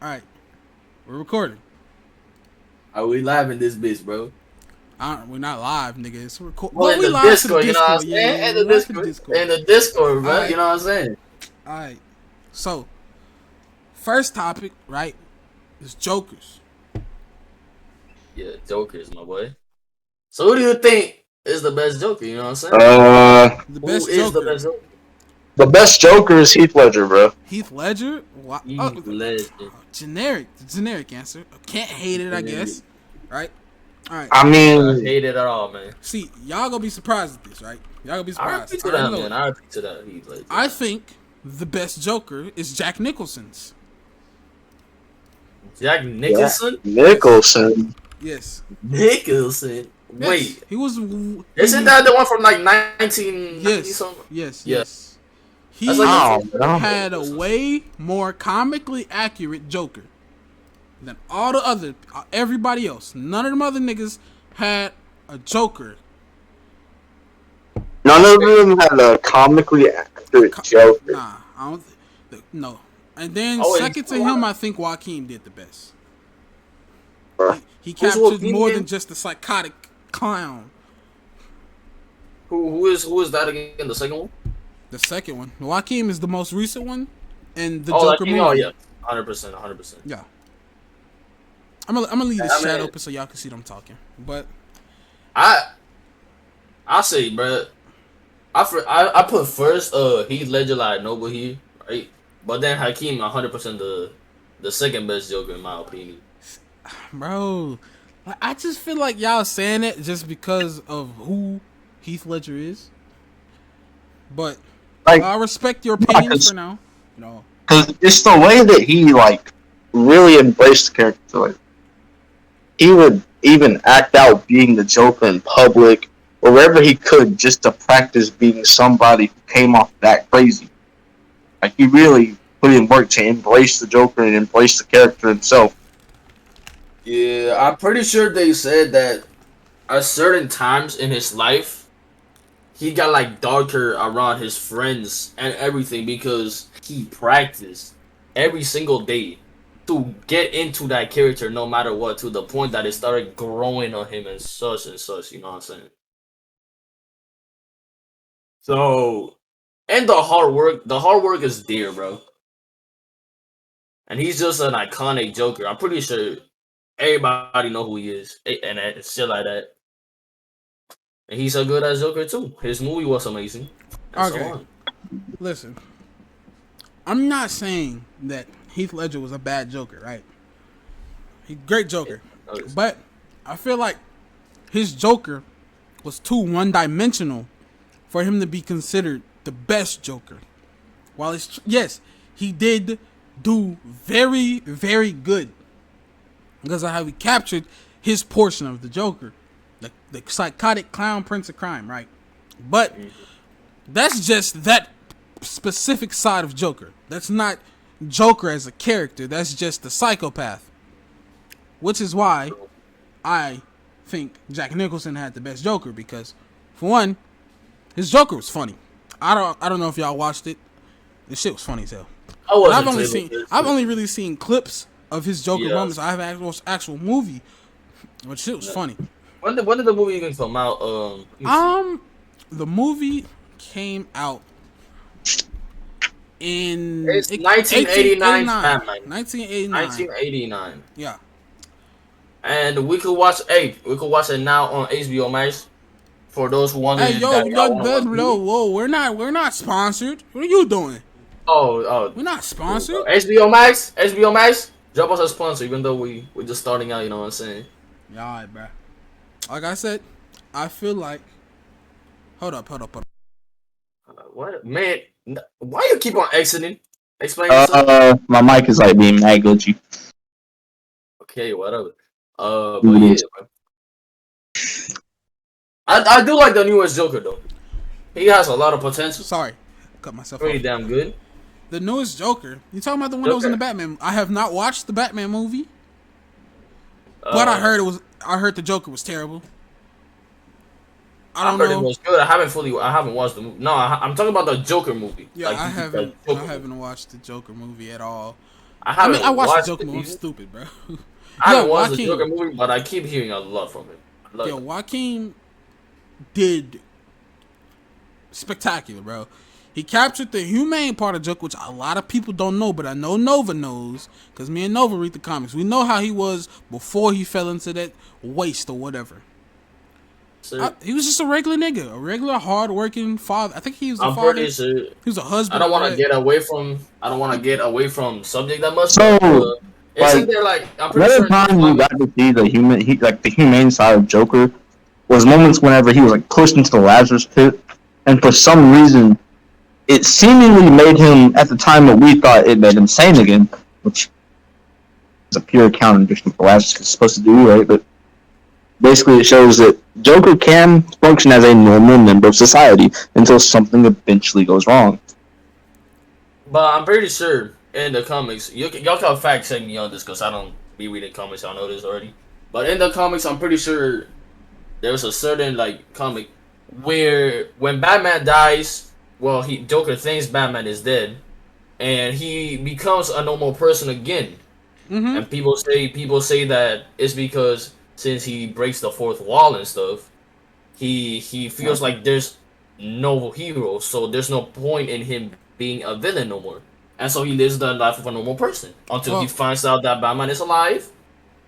All right, we're recording. Are we live in this bitch, bro? We're not live, nigga. It's record. Well, Well, in we the live to the Discord, you know what I'm Discord. Yeah, saying? yeah, In we the live to the Discord, Discord. in the Discord, All bro. right, You know what I'm saying? all right. So, first topic, right, is Jokers. Yeah, Joker's my boy. So, who do you think is the best Joker? You know what I'm saying? The Who best is the Joker, best Joker? The best Joker is Heath Ledger, bro. Heath Ledger. Heath Ledger. Generic, generic answer. Can't hate it, I guess. Right. All right. I I mean, hate it at all, man. See, y'all gonna be surprised at this, right? Y'all gonna be I surprised. repeat to I already that, know man. it. I repeat to that, Heath Ledger. I think the best Joker is Jack Nicholson's. Jack Nicholson? Nicholson. Yes. Nicholson? Yes. Wait. He was. Isn't that the one from like 1990 Yes. something? Yes. Yeah. Yes. He That's like had a way more comically accurate Joker than all the other everybody else. None of them other niggas had a Joker. None of them had a comically accurate Joker. Nah, I don't. No. And then Oh, second to him, I think Joaquin did the best. Bruh. He Who's captured Joaquin more again? than just a psychotic clown. Who is that again? The second one? The second one, Joaquin, is the most recent one, and the Oh, Joker like, movie. oh yeah, 100%, 100%. Yeah. I'm gonna leave this I chat mean- open so y'all can see them talking. But I say, bro. I put first Heath Ledger like Noble here, right? But then Hakeem 100% the second best Joker in my opinion. bro, like, I just feel like y'all saying it just because of who Heath Ledger is. But Like, I respect your opinion cause- for now. No. because it's the way that he really embraced the character. Like, he would even act out being the Joker in public or wherever he could just to practice being somebody who came off that crazy. Like, he really put in work to embrace the Joker and embrace the character himself. Yeah, I'm pretty sure they said that at certain times in his life, he got like darker around his friends and everything because he practiced every single day to get into that character no matter what, to the point that it started growing on him and such, you know what I'm saying? So, and the hard work is there, bro. And he's just an iconic Joker. I'm pretty sure everybody know who he is, and shit like that. And he's so good as Joker too. His movie was amazing. And Okay. So on. Listen, I'm not saying that Heath Ledger was a bad Joker, right? He great Joker, but I feel like his Joker was too one-dimensional for him to be considered the best Joker. While it's yes, he did do very, very good because of how he captured his portion of the Joker, the psychotic clown prince of crime, right? But that's just that specific side of Joker. That's not Joker as a character. That's just the psychopath. Which is why I think Jack Nicholson had the best Joker because, for one, his Joker was funny. I don't know if y'all watched it. This shit was funny as hell. I've only really seen clips of his Joker moments. I have actual movie, but shit was funny. When did the movie even come out? The movie came out in It's 1989 Batman. 1989. 1989. Yeah. And we could watch it now on HBO Max. For those who want Hey, whoa, we're not sponsored. What are you doing? Oh, We're not sponsored. HBO Max, drop us a sponsor. Even though we're just starting out, you know what I'm saying? Yeah, all right, bro. Like I said, I feel like. Hold up. What, man? Why you keep on exiting? Explain yourself. My mic is being mad glitchy. Okay, whatever. But yeah, bro. I do like the newest Joker though. He has a lot of potential. Sorry, cut myself Pretty off. damn good. The newest Joker. You talking about the one that was in the Batman? I have not watched the Batman movie, but I heard the Joker was terrible. I heard it was good. I haven't watched the movie. No, I'm talking about the Joker movie. Yeah, I haven't watched the Joker movie at all. I mean, I watched the Joker movie. I'm stupid, bro. I haven't watched the Joker movie, but I keep hearing a lot from it. Yo, Joaquin did spectacular, bro. He captured the humane part of Joker, which a lot of people don't know, but I know Nova knows, because me and Nova read the comics. We know how he was before he fell into that waste or whatever. He was just a regular nigga, a regular hard-working father. I think he was a father. Pretty sure. He was a husband. I don't want to get away from subject that much. So, isn't there like I'm pretty sure time you got to see the humane side of Joker was moments whenever he was like pushed into the Lazarus pit, and for some reason, it seemingly made him at the time what we thought it made him sane again, which is a pure counter-indiction for Lazarus is supposed to do, right? But basically, it shows that Joker can function as a normal member of society until something eventually goes wrong. But I'm pretty sure in the comics, y'all can fact check me on this because I don't be reading comics. Y'all know this already. But in the comics, I'm pretty sure there was a certain like comic where when Batman dies, well, Joker thinks Batman is dead, and he becomes a normal person again. Mm-hmm. And people say that it's because since he breaks the fourth wall and stuff, he feels like there's no hero, so there's no point in him being a villain no more. And so he lives the life of a normal person until he finds out that Batman is alive,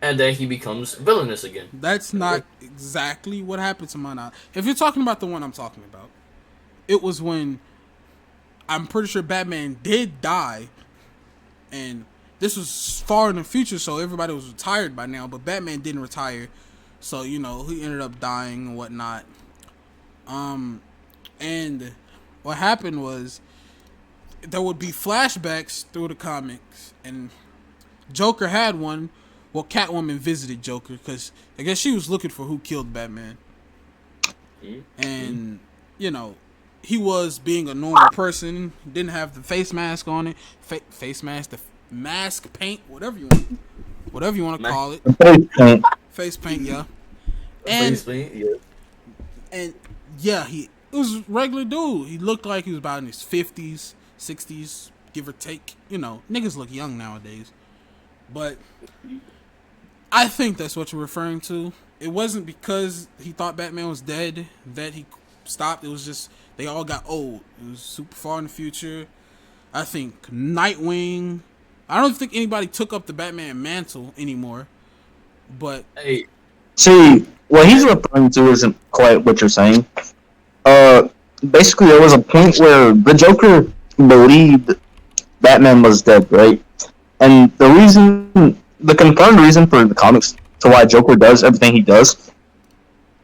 and then he becomes villainous again. That's not exactly what happened to my knowledge. If you're talking about the one I'm talking about, it was when I'm pretty sure Batman did die, and this was far in the future, so everybody was retired by now, but Batman didn't retire, so, you know, he ended up dying and whatnot. And what happened was there would be flashbacks through the comics, and Joker had one. Well, Catwoman visited Joker because I guess she was looking for who killed Batman. And, you know, he was being a normal person, didn't have the face mask on it. Face mask, the mask paint, whatever you want to call it. Face paint, yeah. And, face paint, yeah. And, yeah, it was a regular dude. He looked like he was about in his 50s, 60s, give or take. You know, niggas look young nowadays. But I think that's what you're referring to. It wasn't because he thought Batman was dead that he stopped. It was just they all got old. It was super far in the future. I think Nightwing. I don't think anybody took up the Batman mantle anymore. But hey, see, what he's referring to isn't quite what you're saying. Basically, there was a point where the Joker believed Batman was dead, right? And the confirmed reason for the comics to why Joker does everything he does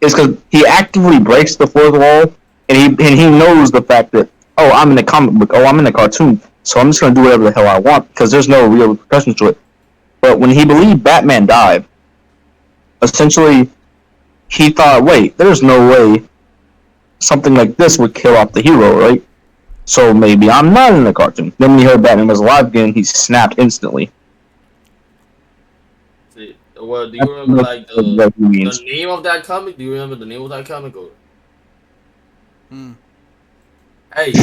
is because he actively breaks the fourth wall, and he knows the fact that, oh, I'm in a comic book, oh, I'm in a cartoon, so I'm just going to do whatever the hell I want because there's no real repercussions to it. But when he believed Batman died, essentially, he thought, wait, there's no way something like this would kill off the hero, right? So maybe I'm not in the cartoon. Then when he heard Batman was alive again, he snapped instantly. Well, do you remember like the name of that comic? Do you remember the name of that comic? Or? Hey,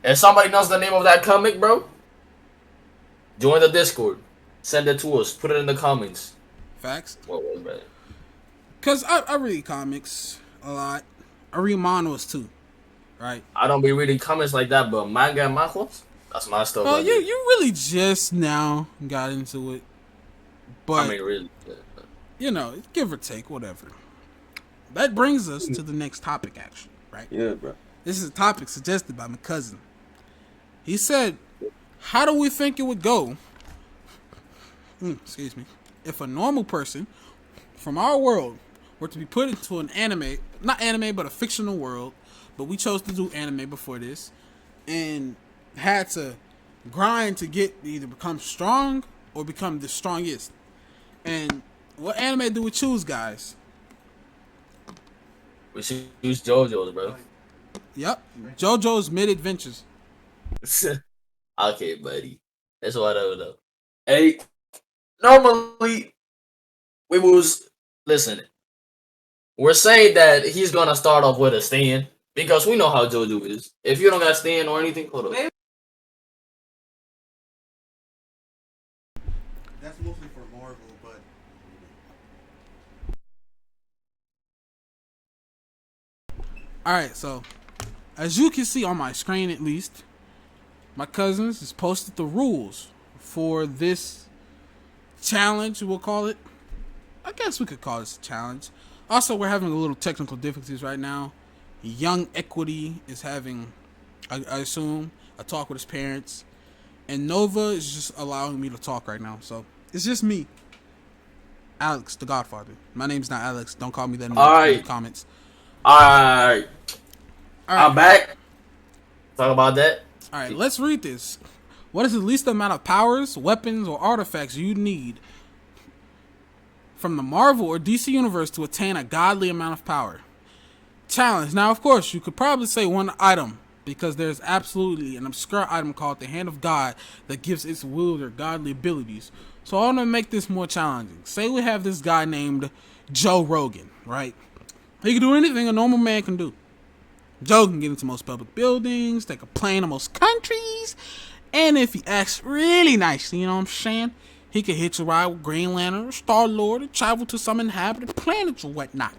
if somebody knows the name of that comic, bro, join the Discord. Send it to us. Put it in the comments. Facts. What was that? Because I read comics a lot. I read manhwas too. Right. I don't be reading comics like that, but manga and manhwas, that's my stuff. Well, you really just now got into it. But, I mean, really. Yeah. You know, give or take, whatever. That brings us to the next topic, actually, right? Yeah, bro. This is a topic suggested by my cousin. He said, how do we think it would go, excuse me, if a normal person from our world were to be put into an anime, not anime, but a fictional world, but we chose to do anime before this, and had to grind to either become strong or become the strongest. And what anime do we choose, guys? We choose JoJo's, bro. Yep, JoJo's Mid-Adventures. Okay, buddy. That's what I would know. Hey, normally, listen, we're saying that he's gonna start off with a stand, because we know how JoJo is. If you don't got stand or anything, hold on. Alright, so as you can see on my screen at least, my cousins has posted the rules for this challenge, we'll call it. I guess we could call this a challenge. Also, we're having a little technical difficulties right now. Young Equity is having, I assume, a talk with his parents. And Nova is just allowing me to talk right now. So, it's just me. Alex, the Godfather. My name's not Alex. Don't call me that in the comments. Alright. I'm back. Talk about that. Alright, let's read this. What is the least amount of powers, weapons, or artifacts you need from the Marvel or DC universe to attain a godly amount of power? Challenge. Now, of course, you could probably say one item, because there's absolutely an obscure item called the Hand of God that gives its wielder godly abilities. So I want to make this more challenging. Say we have this guy named Joe Rogan, right? He can do anything a normal man can do. Joe can get into most public buildings, take a plane to most countries, and if he acts really nicely, you know what I'm saying, he can hitch a ride with Green Lantern or Star-Lord and travel to some inhabited planets or whatnot.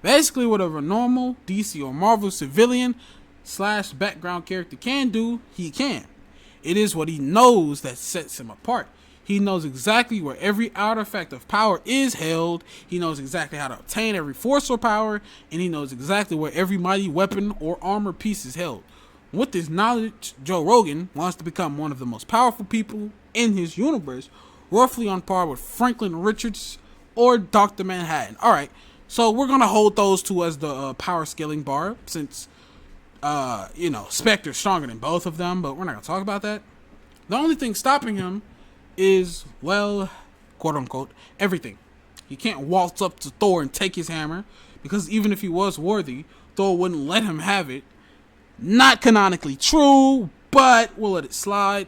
Basically, whatever a normal DC or Marvel civilian / background character can do, he can. It is what he knows that sets him apart. He knows exactly where every artifact of power is held. He knows exactly how to obtain every force or power. And he knows exactly where every mighty weapon or armor piece is held. With this knowledge, Joe Rogan wants to become one of the most powerful people in his universe, roughly on par with Franklin Richards or Dr. Manhattan. Alright, so we're going to hold those two as the power scaling bar, since, Spectre's stronger than both of them, but we're not going to talk about that. The only thing stopping him is, well, quote unquote, everything. He can't waltz up to Thor and take his hammer, because even if he was worthy, Thor wouldn't let him have it. Not canonically true, but we'll let it slide.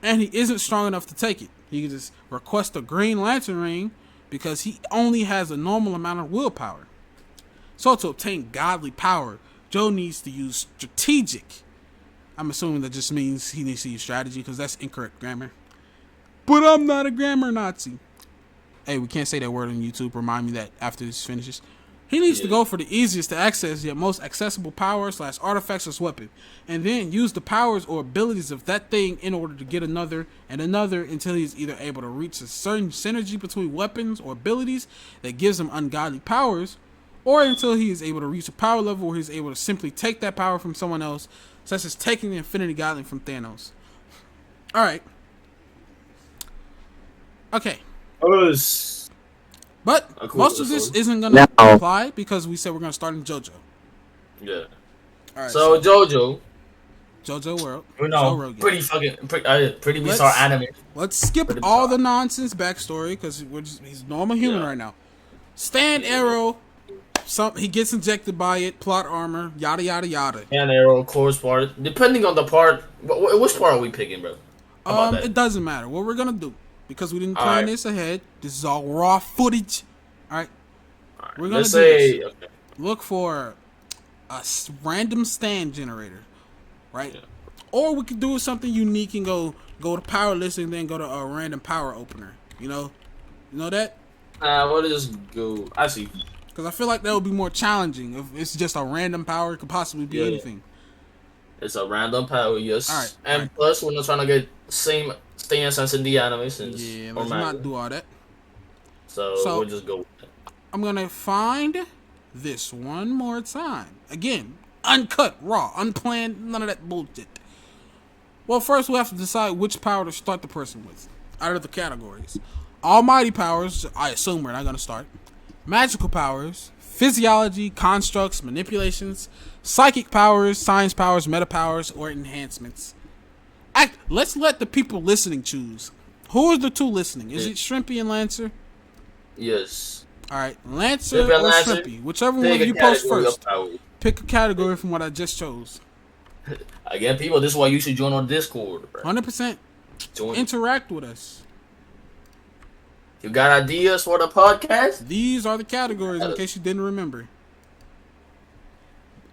And he isn't strong enough to take it. He can just request a Green Lantern ring, because he only has a normal amount of willpower. So to obtain godly power, Joe needs to use strategic. I'm assuming that just means he needs to use strategy, because that's incorrect grammar. But I'm not a grammar Nazi. Hey, we can't say that word on YouTube. Remind me that after this finishes. He needs to go for the easiest to access yet most accessible power / artifacts or weapon, and then use the powers or abilities of that thing in order to get another and another until he's either able to reach a certain synergy between weapons or abilities that gives him ungodly powers, or until he is able to reach a power level where he's able to simply take that power from someone else, such as taking the Infinity Gauntlet from Thanos. Alright. Okay. But most of this isn't going to apply, because we said we're going to start in JoJo. Yeah. Alright. So JoJo World. Pretty bizarre anime. Let's skip all the nonsense backstory, because he's a normal human right now. Stand Arrow. He gets injected by it. Plot armor. Yada yada yada. Stand Arrow, course part. Depending on the part, which part are we picking, bro? It doesn't matter. What we're gonna do, because we didn't plan this ahead. This is all raw footage. All right. We're gonna look for a random stand generator, right? Yeah. Or we could do something unique and go to power listing, and then go to a random power opener. You know that? We'll just go. I see. Because I feel like that would be more challenging. If it's just a random power, it could possibly be anything. It's a random power, yes. All right. And plus, we're not trying to get same stance as in the animations. Yeah, let's not do all that. So we'll just go with it. I'm going to find this one more time. Again, uncut, raw, unplanned, none of that bullshit. Well, first we have to decide which power to start the person with out of the categories. Almighty powers, I assume we're not going to start. Magical powers, physiology, constructs, manipulations, psychic powers, science powers, meta powers, or enhancements. Let's let the people listening choose. Who is the two listening? Is it Shrimpy and Lancer? Yes. Alright, Lancer or Shrimpy. Whichever one of you post first. Pick a category from what I just chose. Again, people, this is why you should join on Discord, bro. 100%. Interact with us. You got ideas for the podcast? These are the categories, in case you didn't remember.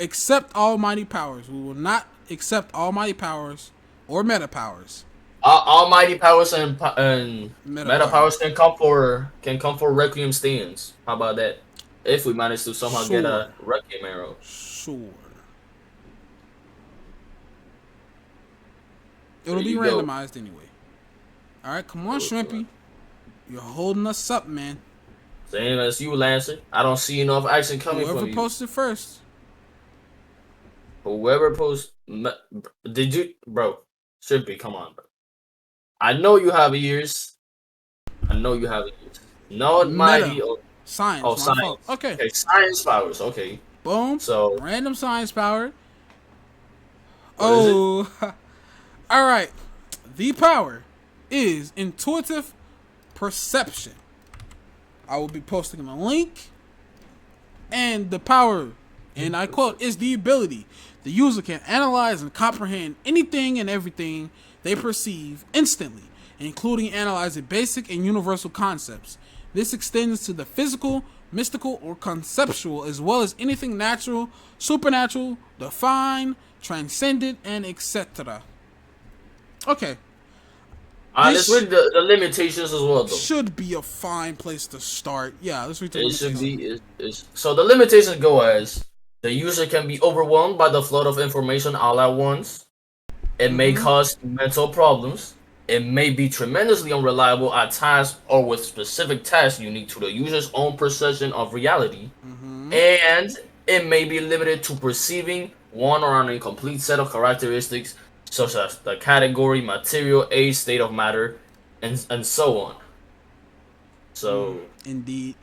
Accept almighty powers. We will not accept almighty powers or meta powers. Almighty powers and meta powers can come for Requiem stands. How about that? If we manage to somehow get a Requiem arrow. Sure. It'll be randomized anyway. Alright, come on, Shrimpy. You're holding us up, man. Same as you, Lancer. I don't see enough action coming from you. Whoever posted first. Whoever posted... Did you... Bro. Shrimpy, come on, bro. I know you have ears. No, it might be... Science. Oh, science. Okay, science powers. Okay. Boom. So... Random science power. Oh. Alright. The power is intuitive perception. I will be posting a link. And the power, and I quote, is the ability the user can analyze and comprehend anything and everything they perceive instantly, including analyzing basic and universal concepts. This extends to the physical, mystical, or conceptual, as well as anything natural, supernatural, divine, transcendent, and etc. Okay. Let's read the limitations as well, though. Should be a fine place to start. Yeah, let's read the limitations. So the limitations go as the user can be overwhelmed by the flood of information all at once. It may cause mental problems. It may be tremendously unreliable at times or with specific tasks unique to the user's own perception of reality. And it may be limited to perceiving one or an incomplete set of characteristics such as the category, material, age, state of matter, and so on. So... Indeed.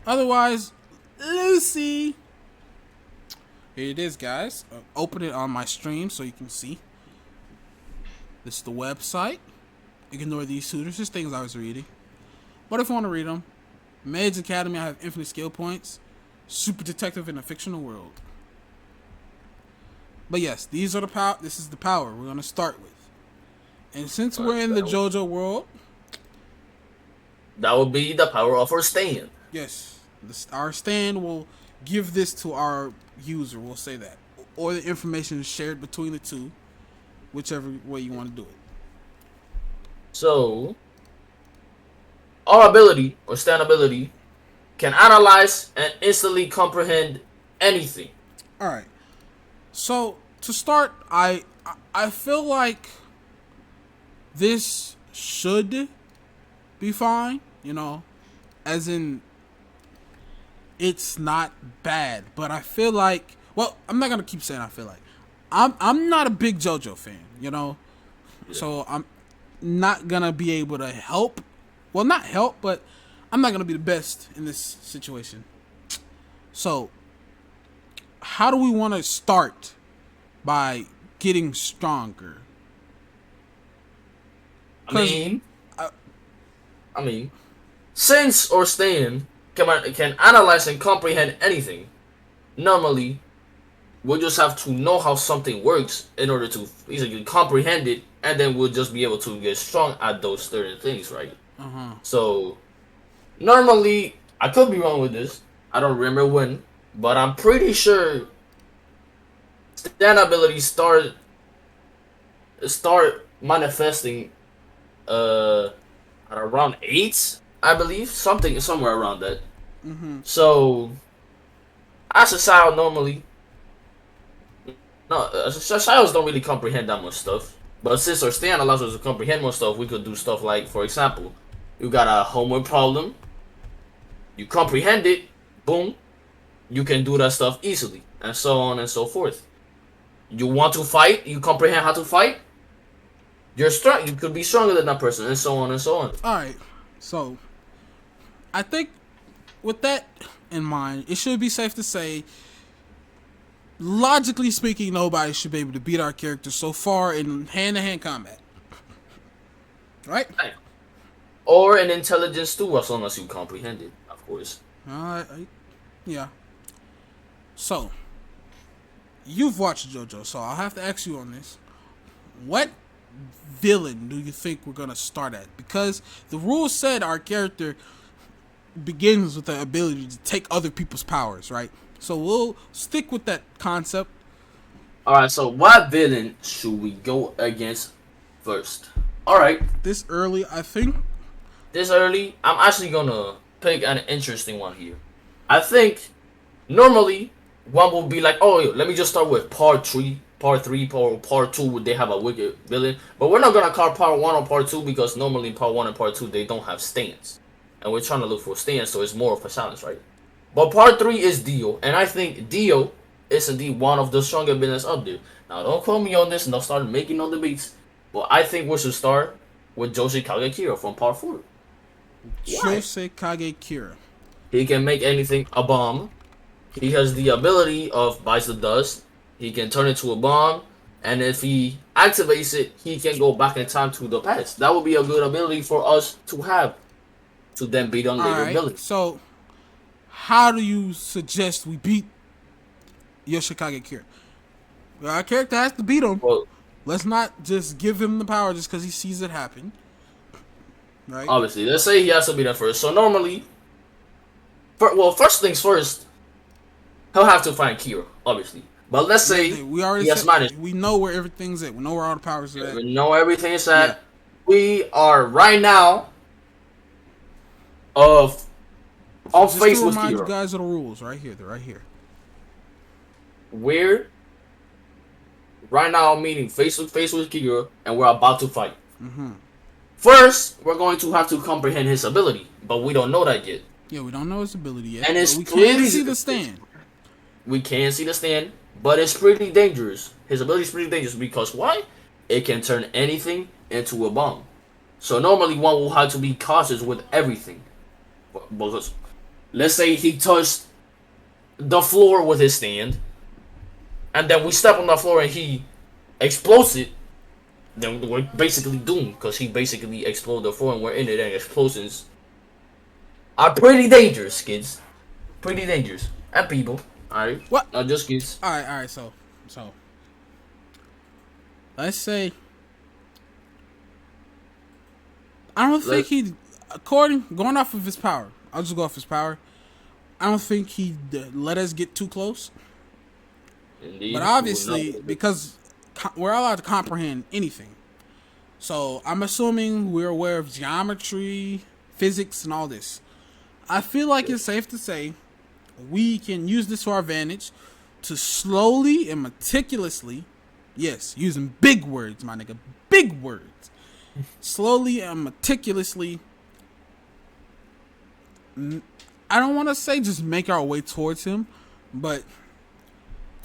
Otherwise, Lucy. Here it is, guys. Open it on my stream so you can see. This is the website. Ignore these tutors. Just things I was reading. But if you want to read them, Mage Academy, I have infinite skill points. Super detective in a fictional world. But yes, these are the power. This is the power we're gonna start with. And since we're in the JoJo world, that would be the power of our stand. Yes, our stand will give this to our user. We'll say that, or the information is shared between the two, whichever way you want to do it. So, our ability or stand ability can analyze and instantly comprehend anything. All right. So to start, I feel like this should be fine, you know, as in it's not bad, but I feel like, well, I'm not gonna keep saying I feel like I'm not a big JoJo fan, you know, so I'm not gonna be able to help. Well, not help, but I'm not gonna be the best in this situation. So, how do we want to start by getting stronger? I mean, since or stand can analyze and comprehend anything, normally we'll just have to know how something works in order to easily comprehend it, and then we'll just be able to get strong at those certain things, right? So, normally, I could be wrong with this. I don't remember when, but I'm pretty sure stand abilities start manifesting at around 8, I believe, somewhere around that. So as a child, normally, childs don't really comprehend that much stuff, but since our stand allows us to comprehend more stuff, we could do stuff like, for example, you got a homework problem, you comprehend it, boom, you can do that stuff easily, and so on and so forth. You want to fight, you comprehend how to fight, you're strong, you could be stronger than that person, and so on and so on. Alright, so I think with that in mind, it should be safe to say, logically speaking, nobody should be able to beat our character so far in hand-to-hand combat. Right? Or in intelligence too, as long as you comprehend it, of course. Yeah. So, you've watched JoJo, so I'll have to ask you on this. What villain do you think we're gonna start at? Because the rules said our character begins with the ability to take other people's powers, right? So we'll stick with that concept. Alright, so what villain should we go against first? Alright. This early, I think. This early, I'm actually gonna pick an interesting one here. I think normally one will be like, oh, let me just start with part 3, part 3, part 2. They have a wicked villain, but we're not gonna call part 1 or part 2 because normally in part 1 and part 2 they don't have stands, and we're trying to look for stands, so it's more of a challenge, right? But part 3 is Dio, and I think Dio is indeed one of the stronger villains up there. Now, don't quote me on this, and don't start making no debates. But I think we should start with Yoshikage Kira from part 4. Yoshikage Kira. He can make anything a bomb. He has the ability of bites the dust. He can turn it to a bomb, and if he activates it, he can go back in time to the past. That would be a good ability for us to have, to then beat on later ability. So, how do you suggest we beat Yoshikage Kira? Well, our character has to beat him. Well, let's not just give him the power just because he sees it happen. Right? Obviously, let's say he has to beat him first. So normally, first things first, he'll have to find Kira, obviously. But let's say we already managed. We know where everything's at. We know where all the powers are at. We know everything is at. Yeah. We are right now on face with Kira. Remind you guys of the rules right here. They're right here. We're right now meeting face to face with Kira, and we're about to fight. Mm-hmm. First, we're going to have to comprehend his ability, but we don't know that yet. Yeah, we don't know his ability yet. And we can't see the stand. We can't see the stand, but it's pretty dangerous. His ability is pretty dangerous because why? It can turn anything into a bomb. So normally one will have to be cautious with everything. Because let's say he touched the floor with his stand, and then we step on the floor and he explodes it, then we're basically doomed because he basically exploded the floor and we're in it, and explosions are pretty dangerous, kids. Pretty dangerous. And people. Alright? What? Not just kids. Alright, so let's say I don't think going off of his power. I'll just go off his power. I don't think he let us get too close. Indeed. But obviously, because we're allowed to comprehend anything. So I'm assuming we're aware of geometry, physics, and all this. I feel like it's safe to say we can use this to our advantage to slowly and meticulously, yes, using big words, my nigga, big words, slowly and meticulously, I don't want to say just make our way towards him, but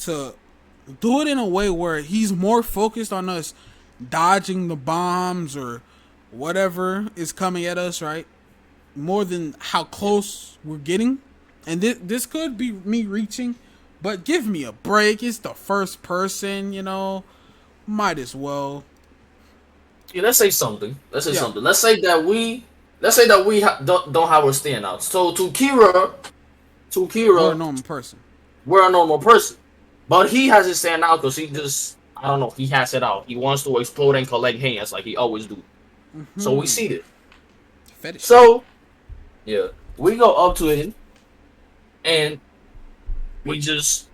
to do it in a way where he's more focused on us dodging the bombs or whatever is coming at us, right? More than how close we're getting. And this could be me reaching, but give me a break. It's the first person, might as well. Yeah, let's say something. Let's say that we don't have our standouts. So to Kira, we're a normal person. We're a normal person. But he has his standout because he just, I don't know, he has it out. He wants to explode and collect hands like he always do. Mm-hmm. So we see it. Fetish. So, yeah, we go up to him and we just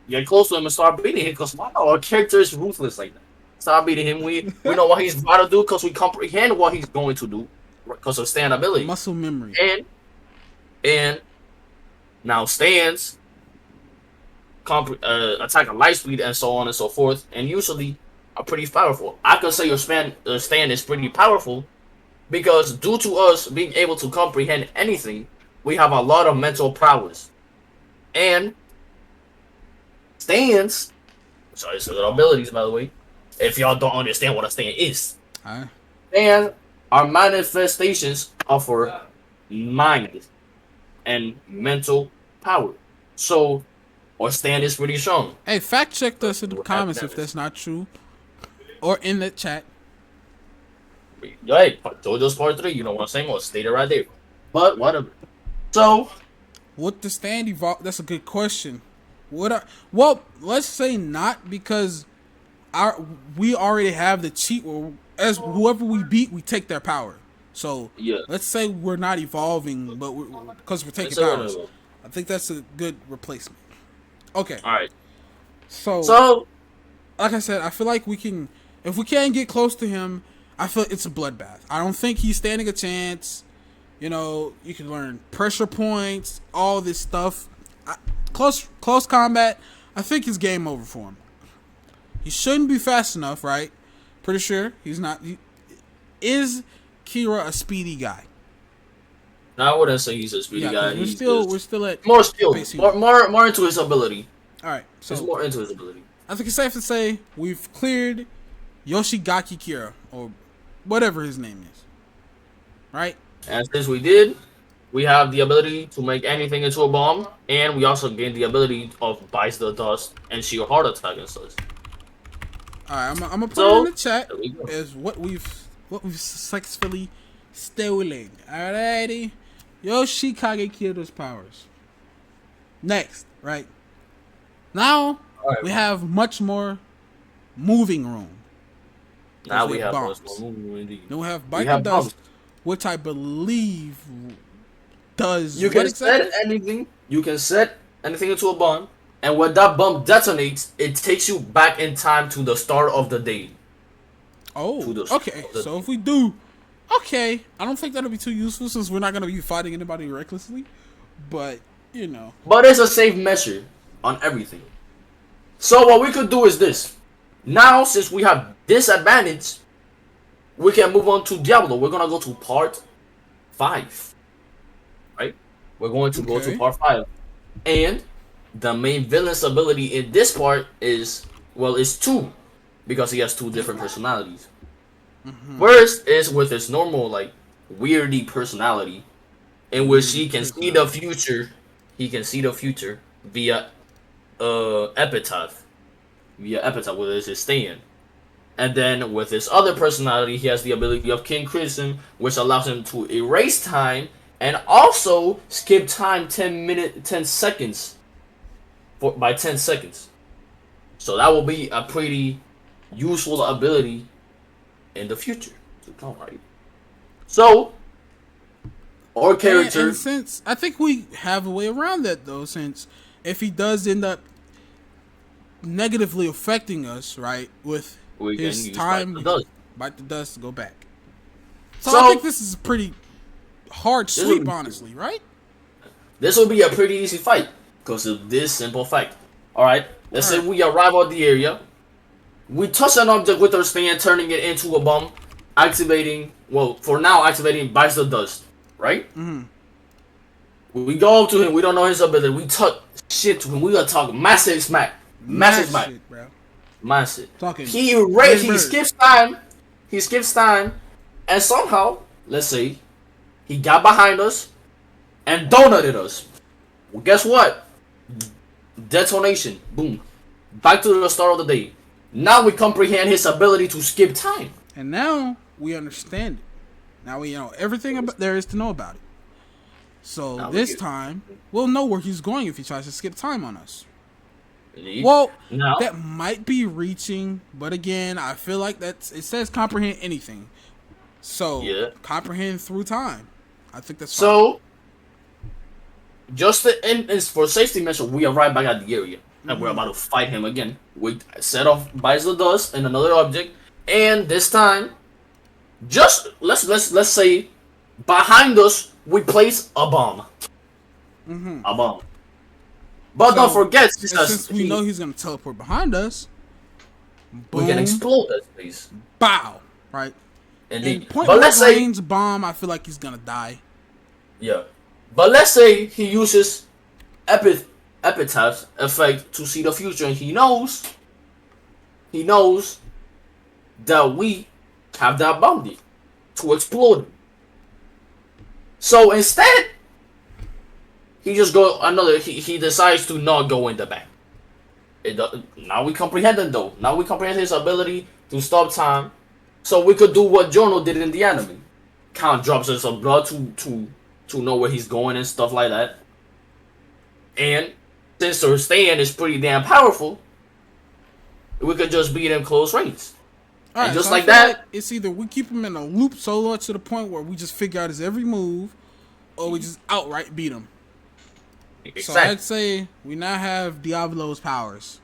get close to him and start beating him because our character is ruthless like that. Start beating him. We know what he's about to do because we comprehend what he's going to do because of stand ability. Muscle memory. And now stands attack at light speed and so on and so forth, and usually are pretty powerful. I could say your stand is pretty powerful because due to us being able to comprehend anything, we have a lot of mental prowess. And stands, sorry, so their abilities, by the way, if y'all don't understand what a stand is. Stand are manifestations of our mind and mental power. So our stand is pretty strong. Hey, fact check us in the comments if that's not true. Or in the chat. Hey, JoJo's part 3, you know what I'm saying? I'll state it right there. But whatever. So would the stand evolve? That's a good question. Well, let's say not, because we already have the cheat where as whoever we beat, we take their power. So yeah, let's say we're not evolving, but because we're taking powers. I think that's a good replacement. Okay. All right. So, like I said, I feel like we can, if we can't get close to him, I feel it's a bloodbath. I don't think he's standing a chance. You know, you can learn pressure points, all this stuff. Close combat, I think it's game over for him. He shouldn't be fast enough, right? Pretty sure he's not. Is Kira a speedy guy? No, I wouldn't say he's a speedy guy. We're still at more skilled, more into his ability. All right, so he's more into his ability. I think it's safe to say we've cleared Yoshigaki Kira, or whatever his name is, right? And since we did, we have the ability to make anything into a bomb, and we also gain the ability of Bites the Dust and Sheer Heart Attack and such. All right, I'm gonna put it in the chat as what we've successfully stolen. Alrighty, Yoshikage Kira's powers. Next, right? Now we have much more moving room. Now we have bombs. much more moving room indeed. Then we have Bite the Dust, which I believe does. You can set anything. You can set anything into a bomb, and when that bomb detonates, it takes you back in time to the start of the day. Oh, okay. So if we do, I don't think that'll be too useful since we're not gonna be fighting anybody recklessly. But you know. But it's a safe measure on everything. So what we could do is this. Now, since we have this advantage, we can move on to Diablo. We're gonna go to part 5. Right? We're going to go to part 5. And the main villain's ability in this part is, well, it's 2. Because he has 2 different personalities. First is with his normal, like, weirdy personality, in which he can see the future. He can see the future via epitaph. Via epitaph, where there's his stand. And then with his other personality, he has the ability of King Crimson, which allows him to erase time and also skip time 10 seconds by 10 seconds. So that will be a pretty useful ability in the future to come, right? So our character, and since I think we have a way around that though, since if he does end up negatively affecting us, right, with his time, Bite the Dust to go back. So I think this is a pretty hard sweep, honestly, right? This will be a pretty easy fight because of this simple fact. Alright, let's say we arrive at the area. We touch an object with our stand, turning it into a bomb, activating, well, for now, activating Bites the Dust, right? We go up to him, we don't know his ability, we talk shit to him, we gonna talk massive smack. Massive smack. Shit, bro. Massive. Talking he skips time, and somehow, let's say, he got behind us and donuted us. Well, guess what? Detonation. Boom. Back to the start of the day. Now we comprehend his ability to skip time. And now we understand it. Now we know everything there is to know about it. So now this time, we'll know where he's going if he tries to skip time on us. Well, that might be reaching, but again, I feel like it says comprehend anything. So, comprehend through time. I think that's fine. So, just for safety measure, we arrive back at the area. And we're about to fight him again. We set off Bites the Dust and another object. And this time, just let's say behind us we place a bomb. A bomb. But don't forget, since we know he's gonna teleport behind us, boom, we can explode that space. Bow. Right? Indeed. Point blank range bomb, I feel like he's gonna die. Yeah. But let's say he uses epitaph effect to see the future, and he knows that we have that bounty to explode him. So instead, he decides to not go in the back. Now we comprehend it though. Now we comprehend his ability to stop time, so we could do what Jono did in the anime. Count drops us of blood to know where he's going and stuff like that. And since our stand is pretty damn powerful, we could just beat him close range. Alright, just so like that, it's either we keep him in a loop solo to the point where we just figure out his every move, or we just outright beat him. Exactly. So I'd say we now have Diablo's powers.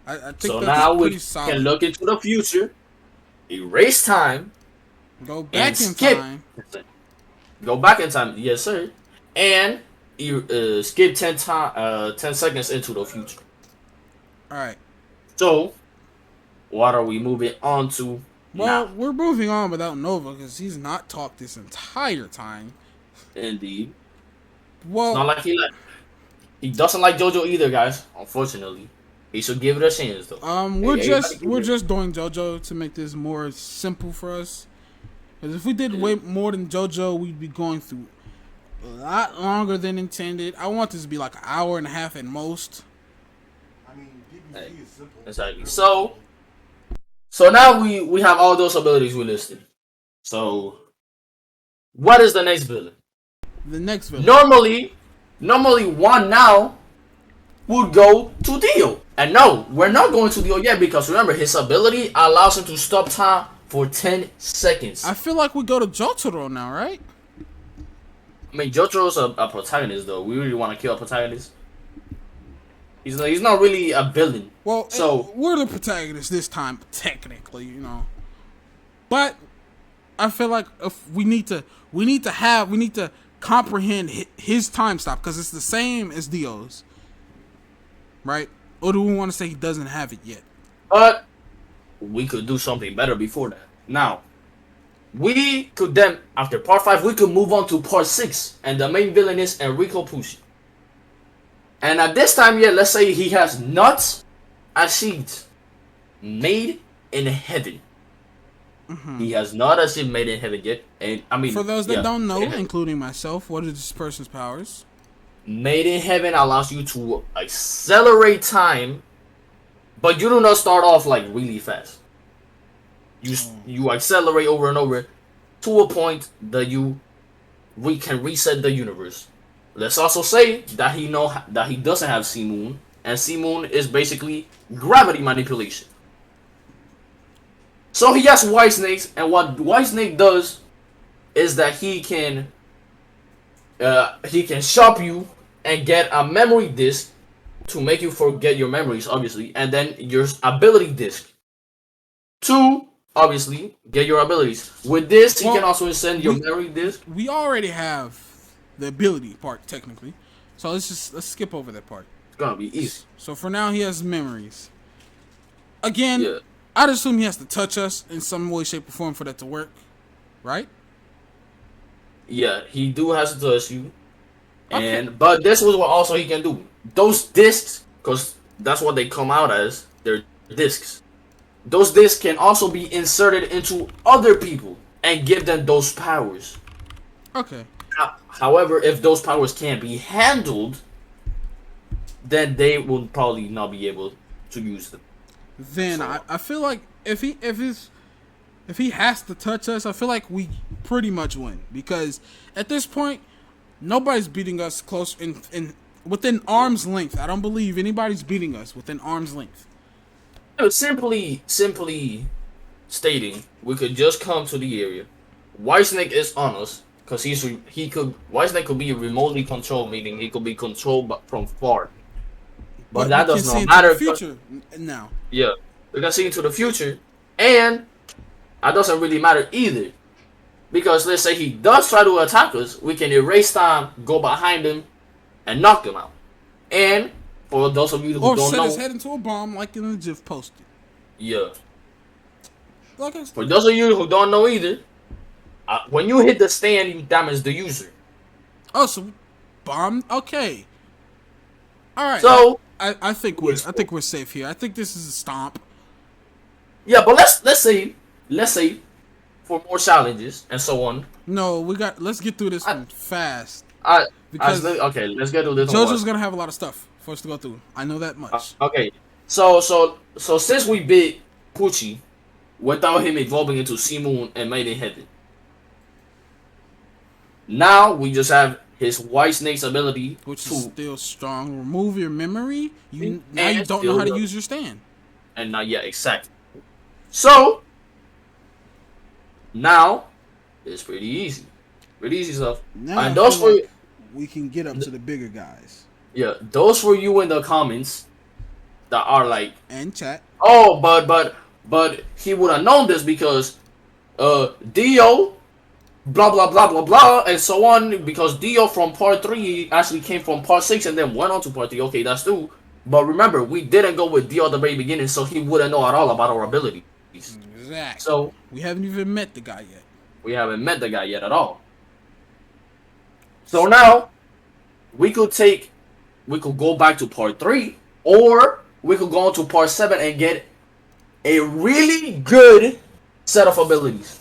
I think so that's now pretty we solid. can look into the future, erase time, go back in time, Go back in time, yes sir, and you skip 10 seconds into the future. All right. So, what are we moving on to Well, now? we're moving on without Nova because he's not talked this entire time. Indeed. Well, It's not like he doesn't like JoJo either, guys. Unfortunately, he should give it a chance though. we're just doing JoJo to make this more simple for us. Because if we did way more than JoJo, we'd be going through a lot longer than intended. I want this to be like an hour and a half at most. I mean, DBZ is simple. Exactly. So now we have all those abilities we listed. So, what is the next villain? The next villain. Normally one now would go to Dio. And no, we're not going to Dio yet because remember, his ability allows him to stop time for 10 seconds. I feel like we go to Jotaro now, right? I mean, Jotaro's a protagonist though. We really want to kill a protagonist. He's not really a villain. Well, so we're the protagonists this time, technically, you know. But I feel like if we need to comprehend his time stop because it's the same as Dio's, right? Or do we want to say he doesn't have it yet? But we could do something better before that. Now, we could then, after part 5, we could move on to part 6, and the main villain is Enrico Pucci. And at this time, yeah, let's say he has not achieved made in heaven. Mm-hmm. He has not achieved made in heaven yet. And I mean, for those that don't know, including myself, what are this person's powers? Made in heaven allows you to accelerate time, but you do not start off like really fast. You accelerate over and over to a point that we can reset the universe. Let's also say that he doesn't have Sea Moon, and Sea Moon is basically gravity manipulation. So he has White Snakes, and what White Snake does is that he can shop you and get a memory disc to make you forget your memories, obviously, and then your ability disc to obviously get your abilities. With this, he can also send your memory disc. We already have the ability part technically, so let's skip over that part. It's gonna be easy. So for now, he has memories. Again, I'd assume he has to touch us in some way, shape, or form for that to work, right? Yeah, he has to touch you, but this was what also he can do. Those discs, because that's what they come out as. They're discs. Those discs can also be inserted into other people and give them those powers. Okay. However, if those powers can't be handled, then they will probably not be able to use them. Then so, I feel like if he has to touch us, I feel like we pretty much win because at this point nobody's beating us close in within arm's length. I don't believe anybody's beating us within arm's length. Simply stating, we could just come to the area. Whitesnake is on us because Whitesnake could be remotely controlled, meaning he could be controlled from far. But that does not matter. Future now. Yeah, we can see into the future, and that doesn't really matter either, because let's say he does try to attack us, we can erase time, go behind him, and knock him out. And for those of you who don't know, or set his head into a bomb like in the GIF posted. Yeah. For those of you who don't know either, when you hit the stand, you damage the user. Oh, so bomb? Okay. All right. So I think we're safe here. I think this is a stomp. Yeah, but let's say for more challenges and so on. No, let's get through this one fast. Let's get through this. JoJo's gonna have a lot of stuff for us to go through. I know that much. Okay, so since we beat Pucci without him evolving into Sea Moon and Made in Heaven, now we just have his White Snake's ability, which is still strong. Remove your memory. You don't know how to use your stand. And now, yeah, exactly. So now it's pretty easy stuff. Now and those for we can get up to the bigger guys. Yeah, those for you in the comments that are like and chat. Oh, but he would have known this because Dio blah blah blah blah blah, and so on. Because Dio from part 3 actually came from part 6 and then went on to part 3. Okay, that's true. But remember, we didn't go with Dio at the very beginning, so he wouldn't know at all about our abilities. Exactly. So we haven't even met the guy yet. We haven't met the guy yet at all. So now we could go back to part 3, or we could go on to part 7 and get a really good set of abilities.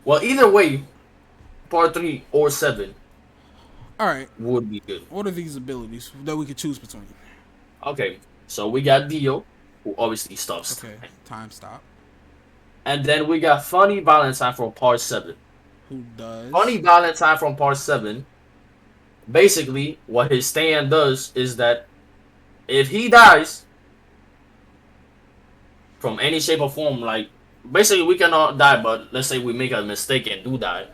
Well, either way, part 3 or 7. All right. Would be good. What are these abilities that we could choose between? Okay, so we got Dio, who obviously stops. Okay, time stop. And then we got Funny Valentine from part 7. Who does? Funny Valentine from part 7. Basically, what his stand does is that if he dies from any shape or form, like, basically we cannot die, but let's say we make a mistake and do die,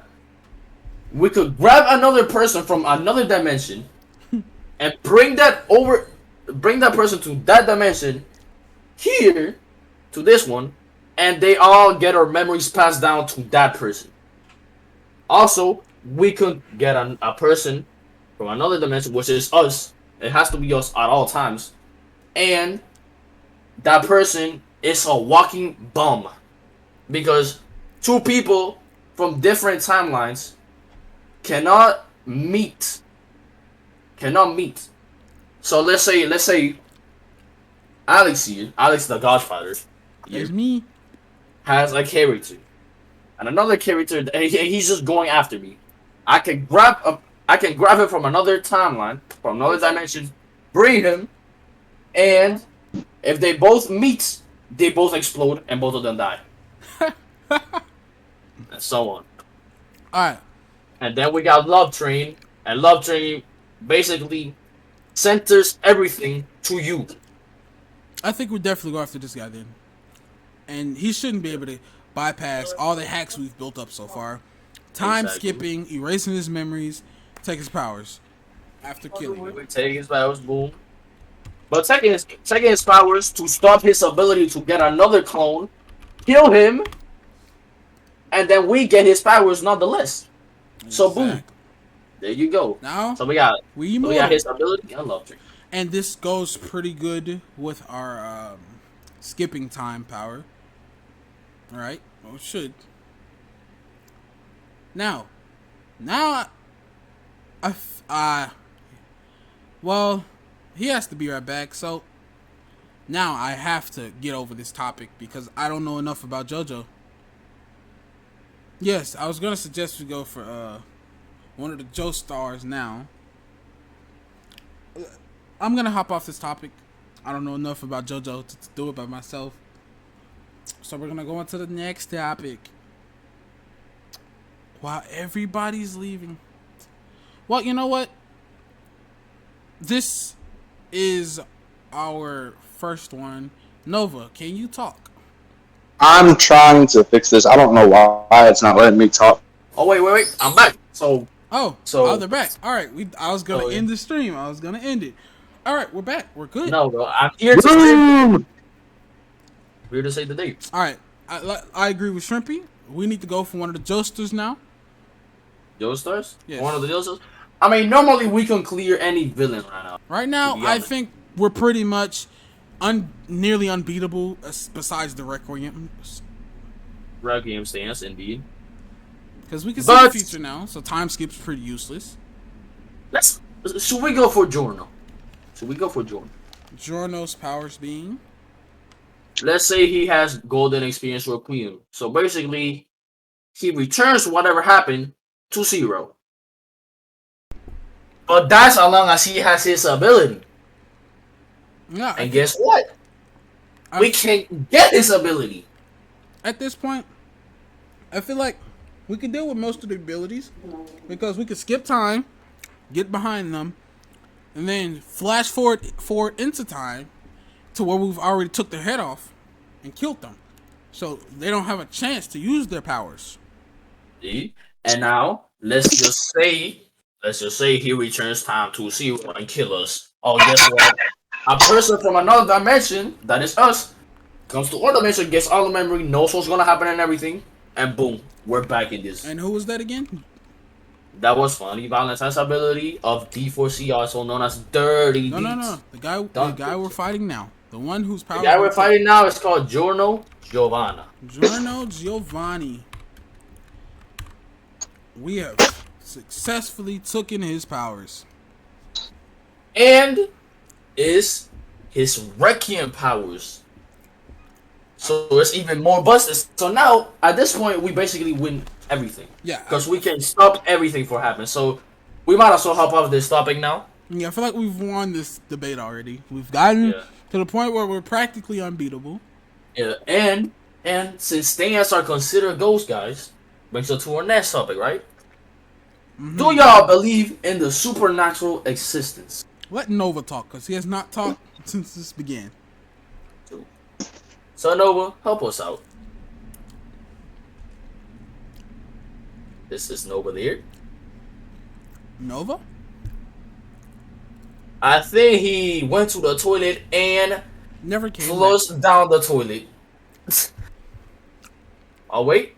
we could grab another person from another dimension and bring that person to that dimension here to this one, and they all get our memories passed down to that person. Also, we could get a person from another dimension, which is us. It has to be us at all times, and that person is a walking bum, because two people from different timelines cannot meet. So let's say Alex here, Alex the Godfather, It's me. has a character, and another character, and he's just going after me. I can grab him from another timeline, from another dimension, bring him, and if they both meet, they both explode and both of them die. And so on. Alright. And then we got Love Train, and Love Train basically centers everything to you. I think we definitely go after this guy then. And he shouldn't be able to bypass all the hacks we've built up so far. Time skipping, erasing his memories, take his powers. After killing him. Take his powers, boom. But taking his powers to stop his ability to get another clone, kill him, and then we get his powers nonetheless. So boom. There you go. Now so we got his ability and Love Train. And this goes pretty good with our skipping time power. Alright? Well, it should. Now, well, he has to be right back, so now I have to get over this topic because I don't know enough about JoJo. Yes, I was gonna suggest we go for one of the Joestars now. I'm gonna hop off this topic. I don't know enough about JoJo to do it by myself. So we're gonna go on to the next topic. While everybody's leaving. Well, you know what? This is our first one. Nova, can you talk? I'm trying to fix this. I don't know why it's not letting me talk. Oh wait, I'm back. So they're back. All right, I was gonna end the stream. I was gonna end it. All right, we're back. We're good. No, bro, I'm here to say the date. All right, I agree with Shrimpy. We need to go for one of the Joestars now. Joestars? Yes. One of the Joestars? I mean, normally we can clear any villain right now. Right now, I think we're pretty much nearly unbeatable, besides the Requiem. Requiem stance, indeed. Because we can see the future now, so time skip's pretty useless. Should we go for Giorno? Giorno's powers being? Let's say he has golden experience Requiem. So basically, he returns whatever happened to 0. But that's as long as he has his ability. Yeah. And guess what? We can't get his ability. At this point, I feel like we can deal with most of the abilities because we can skip time, get behind them, and then flash forward into time to where we've already took their head off and killed them. So they don't have a chance to use their powers. See? And now, let's just say he returns time to 0 and kill us. Oh, guess what? A person from another dimension, that is us, comes to our dimension, gets all the memory, knows what's gonna happen and everything, and boom, we're back in this. And who was that again? That was Funny Valentine's ability of D4C, also known as Dirty Deeds. No. The guy we're fighting now. The one whose power. The guy we're fighting now is called Giorno Giovanna. Giorno Giovanni. We have successfully taken his powers. And is his Requiem powers. So it's even more busted. So now, at this point, we basically win everything. Yeah. Because we can stop everything from happening. So we might as well hop off this topic now. Yeah, I feel like we've won this debate already. We've gotten to the point where we're practically unbeatable. Yeah, and since stayers are considered ghosts, guys, brings us to our next topic, right? Mm-hmm. Do y'all believe in the supernatural existence? Let Nova talk, because he has not talked since this began. So Nova, help us out. This is Nova there. Nova? I think he went to the toilet and never came flushed down the toilet. Oh wait,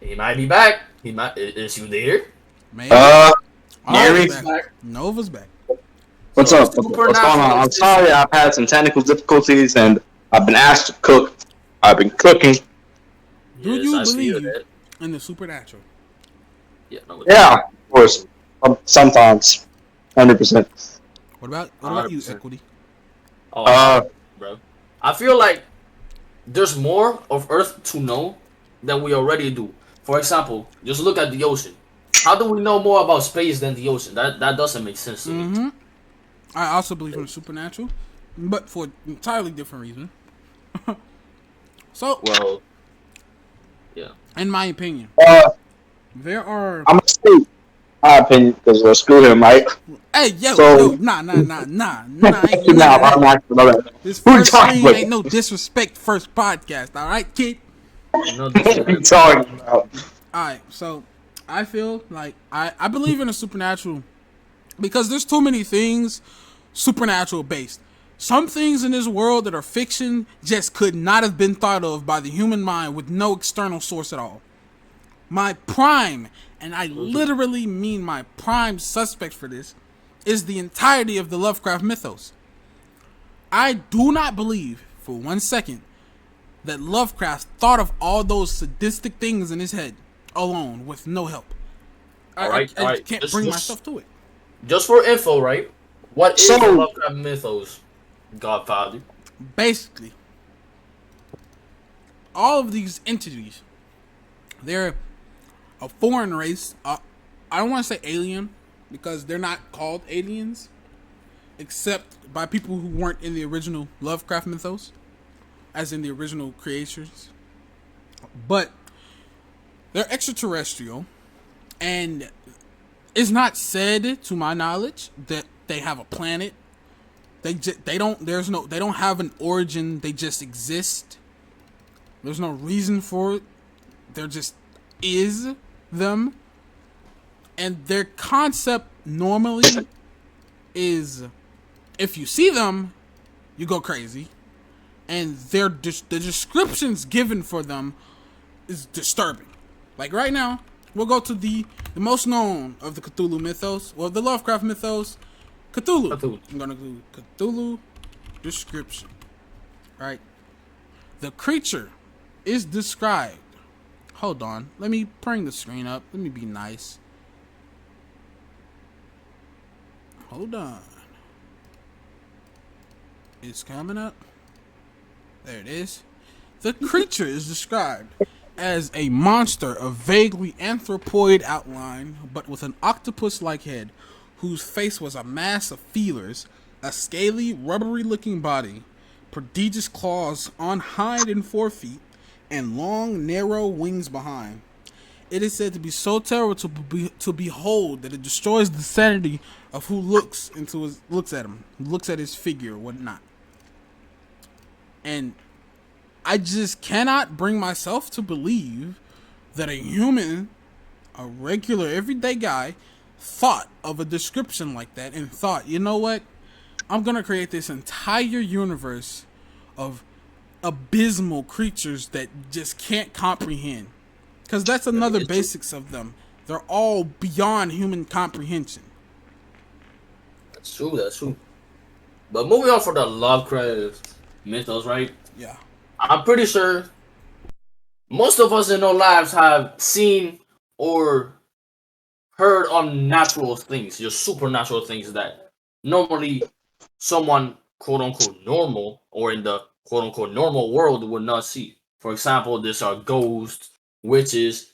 he might be back. He might. Is you there? Maybe. Gary's back. Nova's back. What's up? What's going on? I'm sorry, I've had some technical difficulties and I've been asked to cook. I've been cooking. Do you believe in the supernatural? Yeah, of course. Sometimes, 100%. What about you, Equity? Bro, I feel like there's more of Earth to know than we already do. For example, just look at the ocean. How do we know more about space than the ocean? That doesn't make sense to me. I also believe in the supernatural, but for an entirely different reason. So, well, yeah. In my opinion, there are. I'm gonna say my opinion because screw him, right? Hey, nah. This first stream ain't no disrespect. First podcast, all right, kid. No, what are you talking about? All right, so I feel like I believe in the supernatural because there's too many things supernatural based. Some things in this world that are fiction just could not have been thought of by the human mind with no external source at all. My prime, and I literally mean my prime suspect for this, is the entirety of the Lovecraft mythos. I do not believe for 1 second that Lovecraft thought of all those sadistic things in his head alone with no help. I can't bring myself to it. Just for info, right? What is the Lovecraft mythos, Godfather? Basically, all of these entities, they're a foreign race. I don't want to say alien because they're not called aliens, except by people who weren't in the original Lovecraft mythos, as in the original creators. But they're extraterrestrial, and it's not said, to my knowledge, that they have a planet. They don't have an origin. They just exist. There's no reason for it. There just is them. And their concept normally is, if you see them, you go crazy. And the descriptions given for them is disturbing. Like right now, we'll go to the most known of the Cthulhu mythos. Well, the Lovecraft mythos, Cthulhu. I'm going to do Cthulhu description. Right? The creature is described. Hold on. Let me bring the screen up. Let me be nice. Hold on. It's coming up. There it is. The creature is described as a monster of vaguely anthropoid outline, but with an octopus-like head, whose face was a mass of feelers, a scaly, rubbery-looking body, prodigious claws on hind and forefeet, and long, narrow wings behind. It is said to be so terrible to behold that it destroys the sanity of who looks at him, looks at his figure or whatnot. And I just cannot bring myself to believe that a human, a regular, everyday guy, thought of a description like that and thought, you know what? I'm going to create this entire universe of abysmal creatures that just can't comprehend. Because that's another basics of them. They're all beyond human comprehension. That's true. That's true. But moving on for the Lovecraft mythos, right? Yeah. I'm pretty sure most of us in our lives have seen or heard unnatural things, just supernatural things that normally someone quote unquote normal or in the quote unquote normal world would not see. For example, there's ghosts, witches,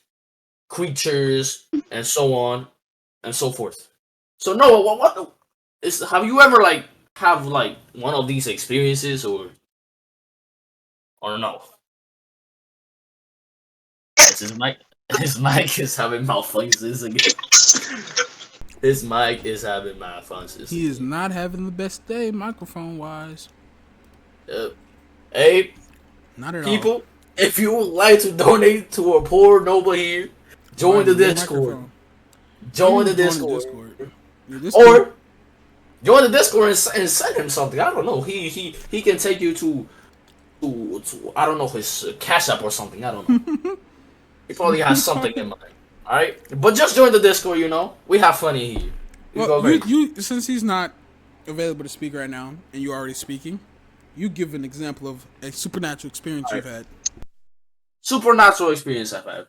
creatures, and so on and so forth. So Noah, what is have you ever have one of these experiences or no? Yes, his mic is having malfunctions again. His mic is having malfunctions. He is not having the best day microphone wise. Hey, not at people, all. if you would like to donate to a poor noble here, join the Discord. Join the Discord. Or join the Discord and send him something. I don't know. He can take you to I don't know, his Cash App or something. I don't know. He probably has something in mind. All right, but just join the Discord. You know, we have fun in here. Well, you since he's not available to speak right now, and you're already speaking, you give an example of a supernatural experience you've had. Supernatural experience I've had.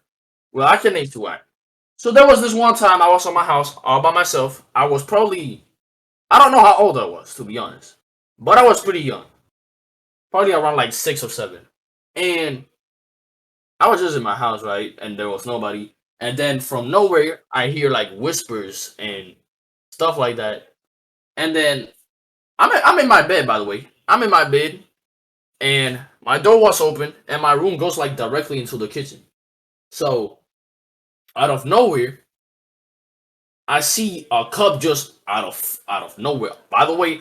Well, I can name two. So there was this one time I was on my house all by myself. I was probably, I don't know how old I was, to be honest, but I was pretty young, probably around like 6 or 7, and I was just in my house, right, and there was nobody. And then from nowhere, I hear like whispers and stuff like that. And then I'm in my bed, by the way. I'm in my bed, and my door was open, and my room goes like directly into the kitchen. So out of nowhere, I see a cub just out of nowhere. By the way,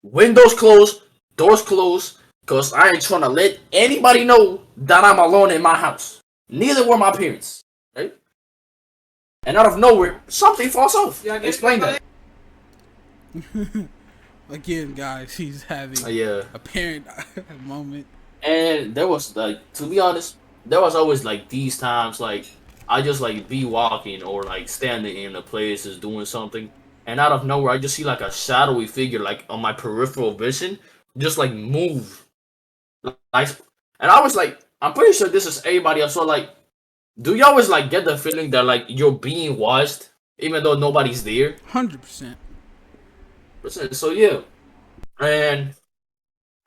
windows closed, doors closed, cause I ain't trying to let anybody know that I'm alone in my house. Neither were my parents. Right? And out of nowhere, something falls off. Yeah, explain that. Again, guys, he's having a parent moment. And there was to be honest, there was always these times I just be walking or standing in a place is doing something, and out of nowhere I just see a shadowy figure on my peripheral vision just move. And I was I'm pretty sure this is everybody else. So do you always get the feeling that you're being watched even though nobody's there? 100%. So yeah, and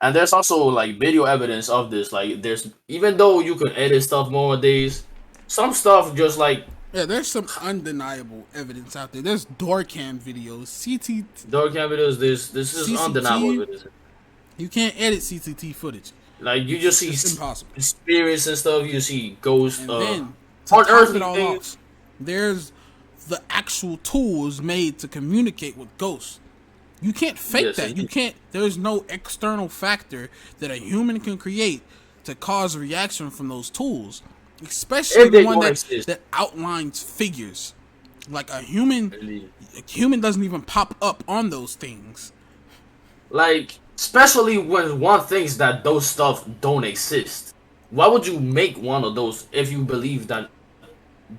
there's also video evidence of this. There's, even though you can edit stuff nowadays, some stuff just there's some undeniable evidence out there. There's door cam videos, door cam videos. This is CCT, undeniable evidence. You can't edit CCT footage. You just see impossible spirits and stuff. You see ghosts. And then unearthly things. There's the actual tools made to communicate with ghosts. You can't fake that. You can't. There's no external factor that a human can create to cause a reaction from those tools, especially the one that outlines figures. Like a human doesn't even pop up on those things. Especially when one thinks that those stuff don't exist. Why would you make one of those if you believe that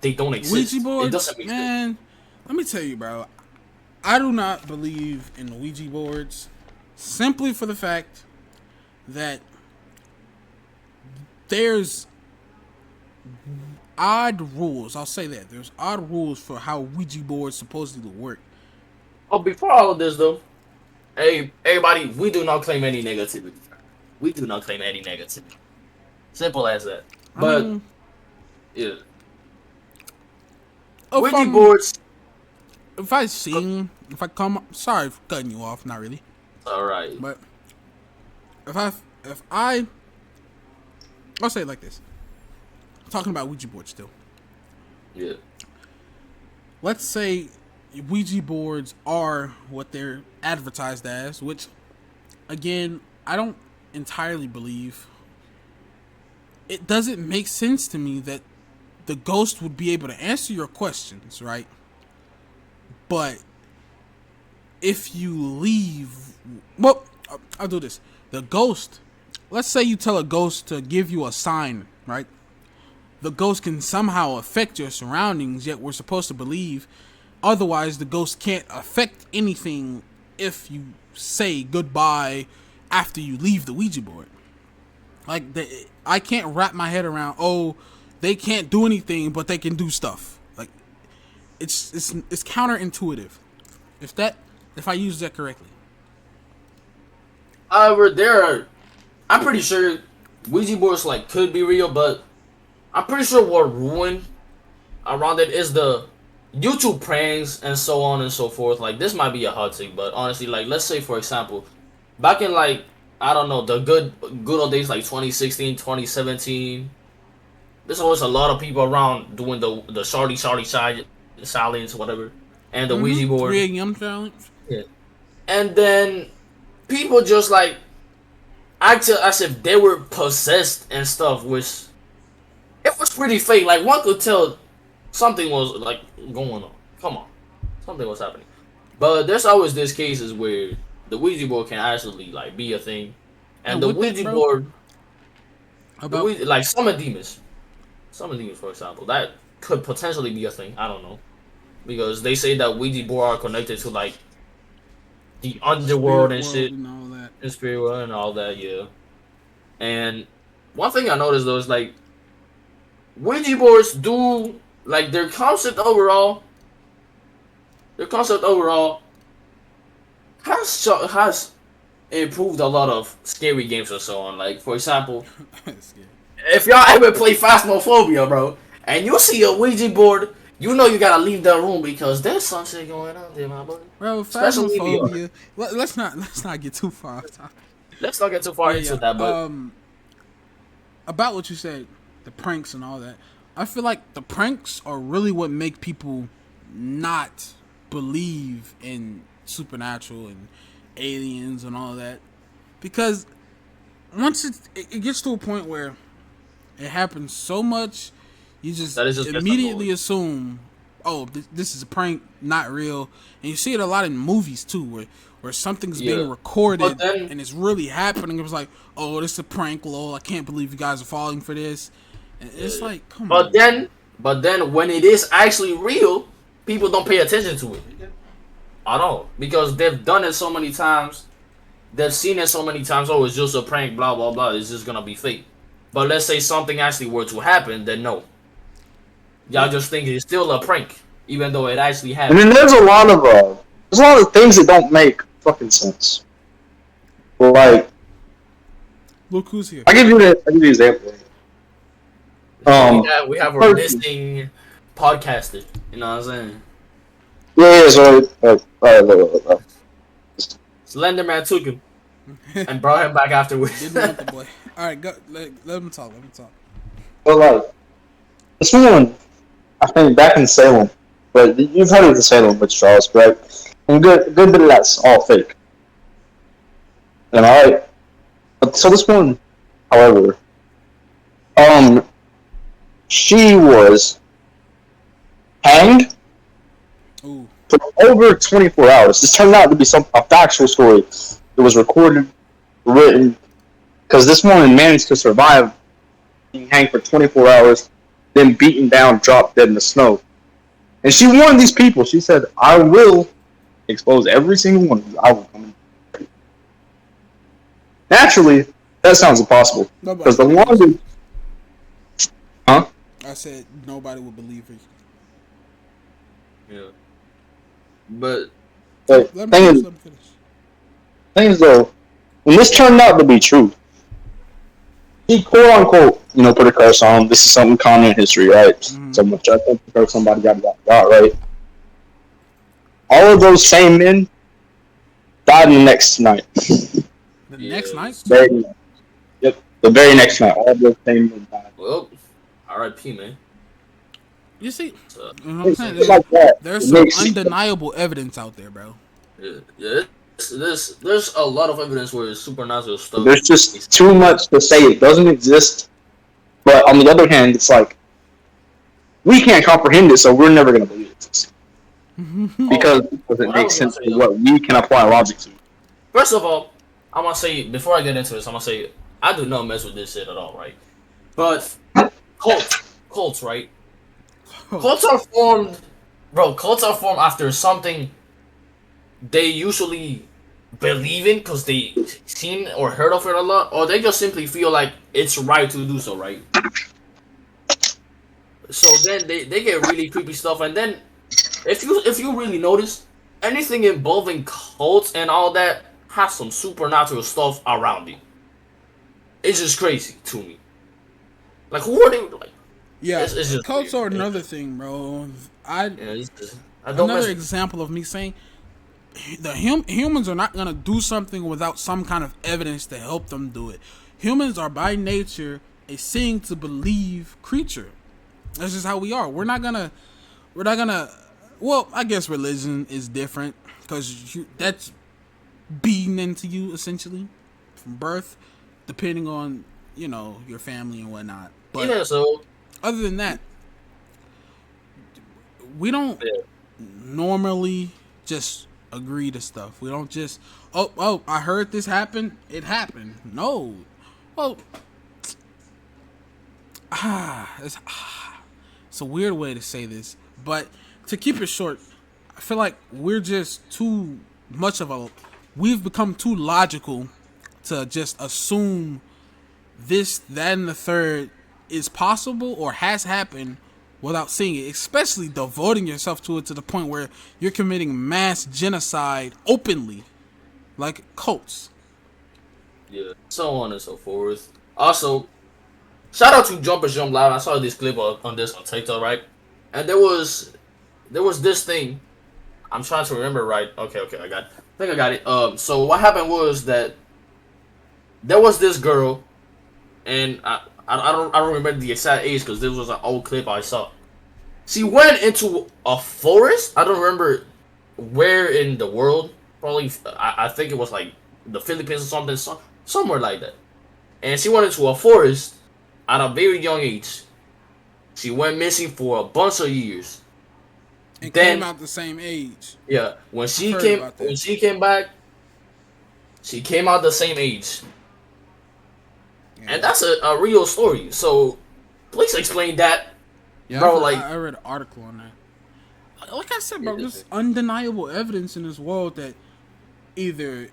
they don't exist? Ouija boards, it doesn't make sense. Let me tell you, bro. I do not believe in Ouija boards simply for the fact that there's odd rules. I'll say that. There's odd rules for how Ouija boards supposedly work. Oh, before all of this, though, hey, everybody, we do not claim any negativity. We do not claim any negativity. Simple as that. But, yeah. Ouija boards... If I come, sorry for cutting you off, not really. Alright. But, I'll say it like this. I'm talking about Ouija boards still. Yeah. Let's say Ouija boards are what they're advertised as, which, again, I don't entirely believe. It doesn't make sense to me that the ghost would be able to answer your questions, right? But if you leave... Well, I'll do this. The ghost... Let's say you tell a ghost to give you a sign, right? the ghost can somehow affect your surroundings, yet we're supposed to believe otherwise the ghost can't affect anything if you say goodbye after you leave the Ouija board. Like, I can't wrap my head around, they can't do anything, but they can do stuff. Like, it's counterintuitive. If I use that correctly. However, I'm pretty sure Ouija boards like could be real, but I'm pretty sure what ruined around it is the YouTube pranks and so on and so forth. Like, this might be a hot take, but honestly, like, let's say for example, back in like, I don't know, the good old days like 2016, 2017, there's always a lot of people around doing the shorty silence, whatever, and the Ouija board. 3 a.m. challenge. Yeah. And then people just like act as if they were possessed and stuff, which it was pretty fake. Like, one could tell something was like going on. Come on, something was happening. But there's always these cases where the Ouija board can actually like be a thing, and the Ouija board, like summon demons, for example, that could potentially be a thing. I don't know, because they say that Ouija board are connected to like the underworld and shit, and all that, the spirit world and all that. Yeah. And one thing I noticed though is like Ouija boards do like their concept overall has improved a lot of scary games and so on. Like, for example, if y'all ever play Phasmophobia, bro, and you see a Ouija board, you know you gotta leave that room because there's some shit going on there, my buddy. Bro, Phasmophobia. Let's not get too far off topic. Let's not get too far into that, but about what you said, the pranks and all that, I feel like the pranks are really what make people not believe in supernatural and aliens and all that, because once it gets to a point where it happens so much, you just immediately assume, this is a prank, not real. And you see it a lot in movies too, where something's being recorded and it's really happening. It was like, this is a prank, lol, I can't believe you guys are falling for this. And it's like, come on. But then when it is actually real, people don't pay attention to it at all, because they've done it so many times, they've seen it so many times. It's just a prank, blah blah blah, it's just gonna be fake. But let's say something actually were to happen, then no, y'all just think it's still a prank, even though it actually happened. And then there's a lot of things that don't make fucking sense. Like, look who's here. I give you an example. We have a missing podcaster. You know what I'm saying? Yeah. So, Slenderman took him and brought him back afterwards. Didn't want the boy. All right, go. Let him talk. But like, this one, I think back in Salem, but you've heard of the Salem witch trials, right? And good bit of that's all fake. And alright, so this one, however, she was hanged for over 24 hours. This turned out to be a factual story. It was recorded, written, because this woman managed to survive being hanged for 24 hours, then beaten down, dropped dead in the snow. And she warned these people. She said, I will expose every single one of you. I will come in. Naturally, that sounds impossible. Because the longer... Huh? I said nobody would believe her. Yeah. But... thing is though, when this turned out to be true, he quote unquote, put a curse on him. This is something common in history, right? Mm-hmm. So much I think somebody got right? All of those same men died the next night. The next night? Yep. The very next night, all those same men died. Well, R.I.P. man. You see, there's some undeniable evidence out there, bro. Yeah. There's a lot of evidence where it's supernatural stuff. There's just too much to say it doesn't exist. But on the other hand, it's like, we can't comprehend it, so we're never going to believe it. Because it doesn't make sense to what we can apply logic to. First of all, I'm going to say, before I get into this, I'm going to say, I do not mess with this shit at all, right? But cults, right? Cults are formed, bro. Cults are formed after something they usually believe in because they seen or heard of it a lot, or they just simply feel like it's right to do so, right? So then they get really creepy stuff, and then if you really notice, anything involving cults and all that has some supernatural stuff around it. It's just crazy to me. Like who are they? Like Yeah, it's just cults weird. are another thing, bro. I don't Another mess. example of me saying the humans are not gonna do something without some kind of evidence to help them do it. Humans are by nature a seeing to believe creature. That's just how we are. We're not gonna. Well, I guess religion is different because that's beaten into you essentially from birth, depending on your family and whatnot. But Yeah, so other than that, we don't yeah. normally just agree to stuff. We don't just I heard this happen. It happened. No, well, it's a weird way to say this, but to keep it short, I feel like we're just too much of a. We've become too logical to just assume this, that, and the third is possible or has happened without seeing it, especially devoting yourself to it to the point where you're committing mass genocide openly, like cults. Yeah, so on and so forth. Also, shout out to Jumper Jump Live. I saw this clip on this on TikTok, right? And there was this thing. I'm trying to remember right. Okay, I think I got it. So what happened was that there was this girl, and I don't remember the exact age because this was an old clip I saw. She went into a forest. I don't remember where in the world. Probably I think it was like the Philippines or something, somewhere like that. And she went into a forest at a very young age. She went missing for a bunch of years. And Then came out the same age. yeah, when That. she came back, she came out the same age. Yeah. And that's a real story. So please explain that, Yeah, bro. I read an article on that. Like I said, bro, there's undeniable evidence in this world that either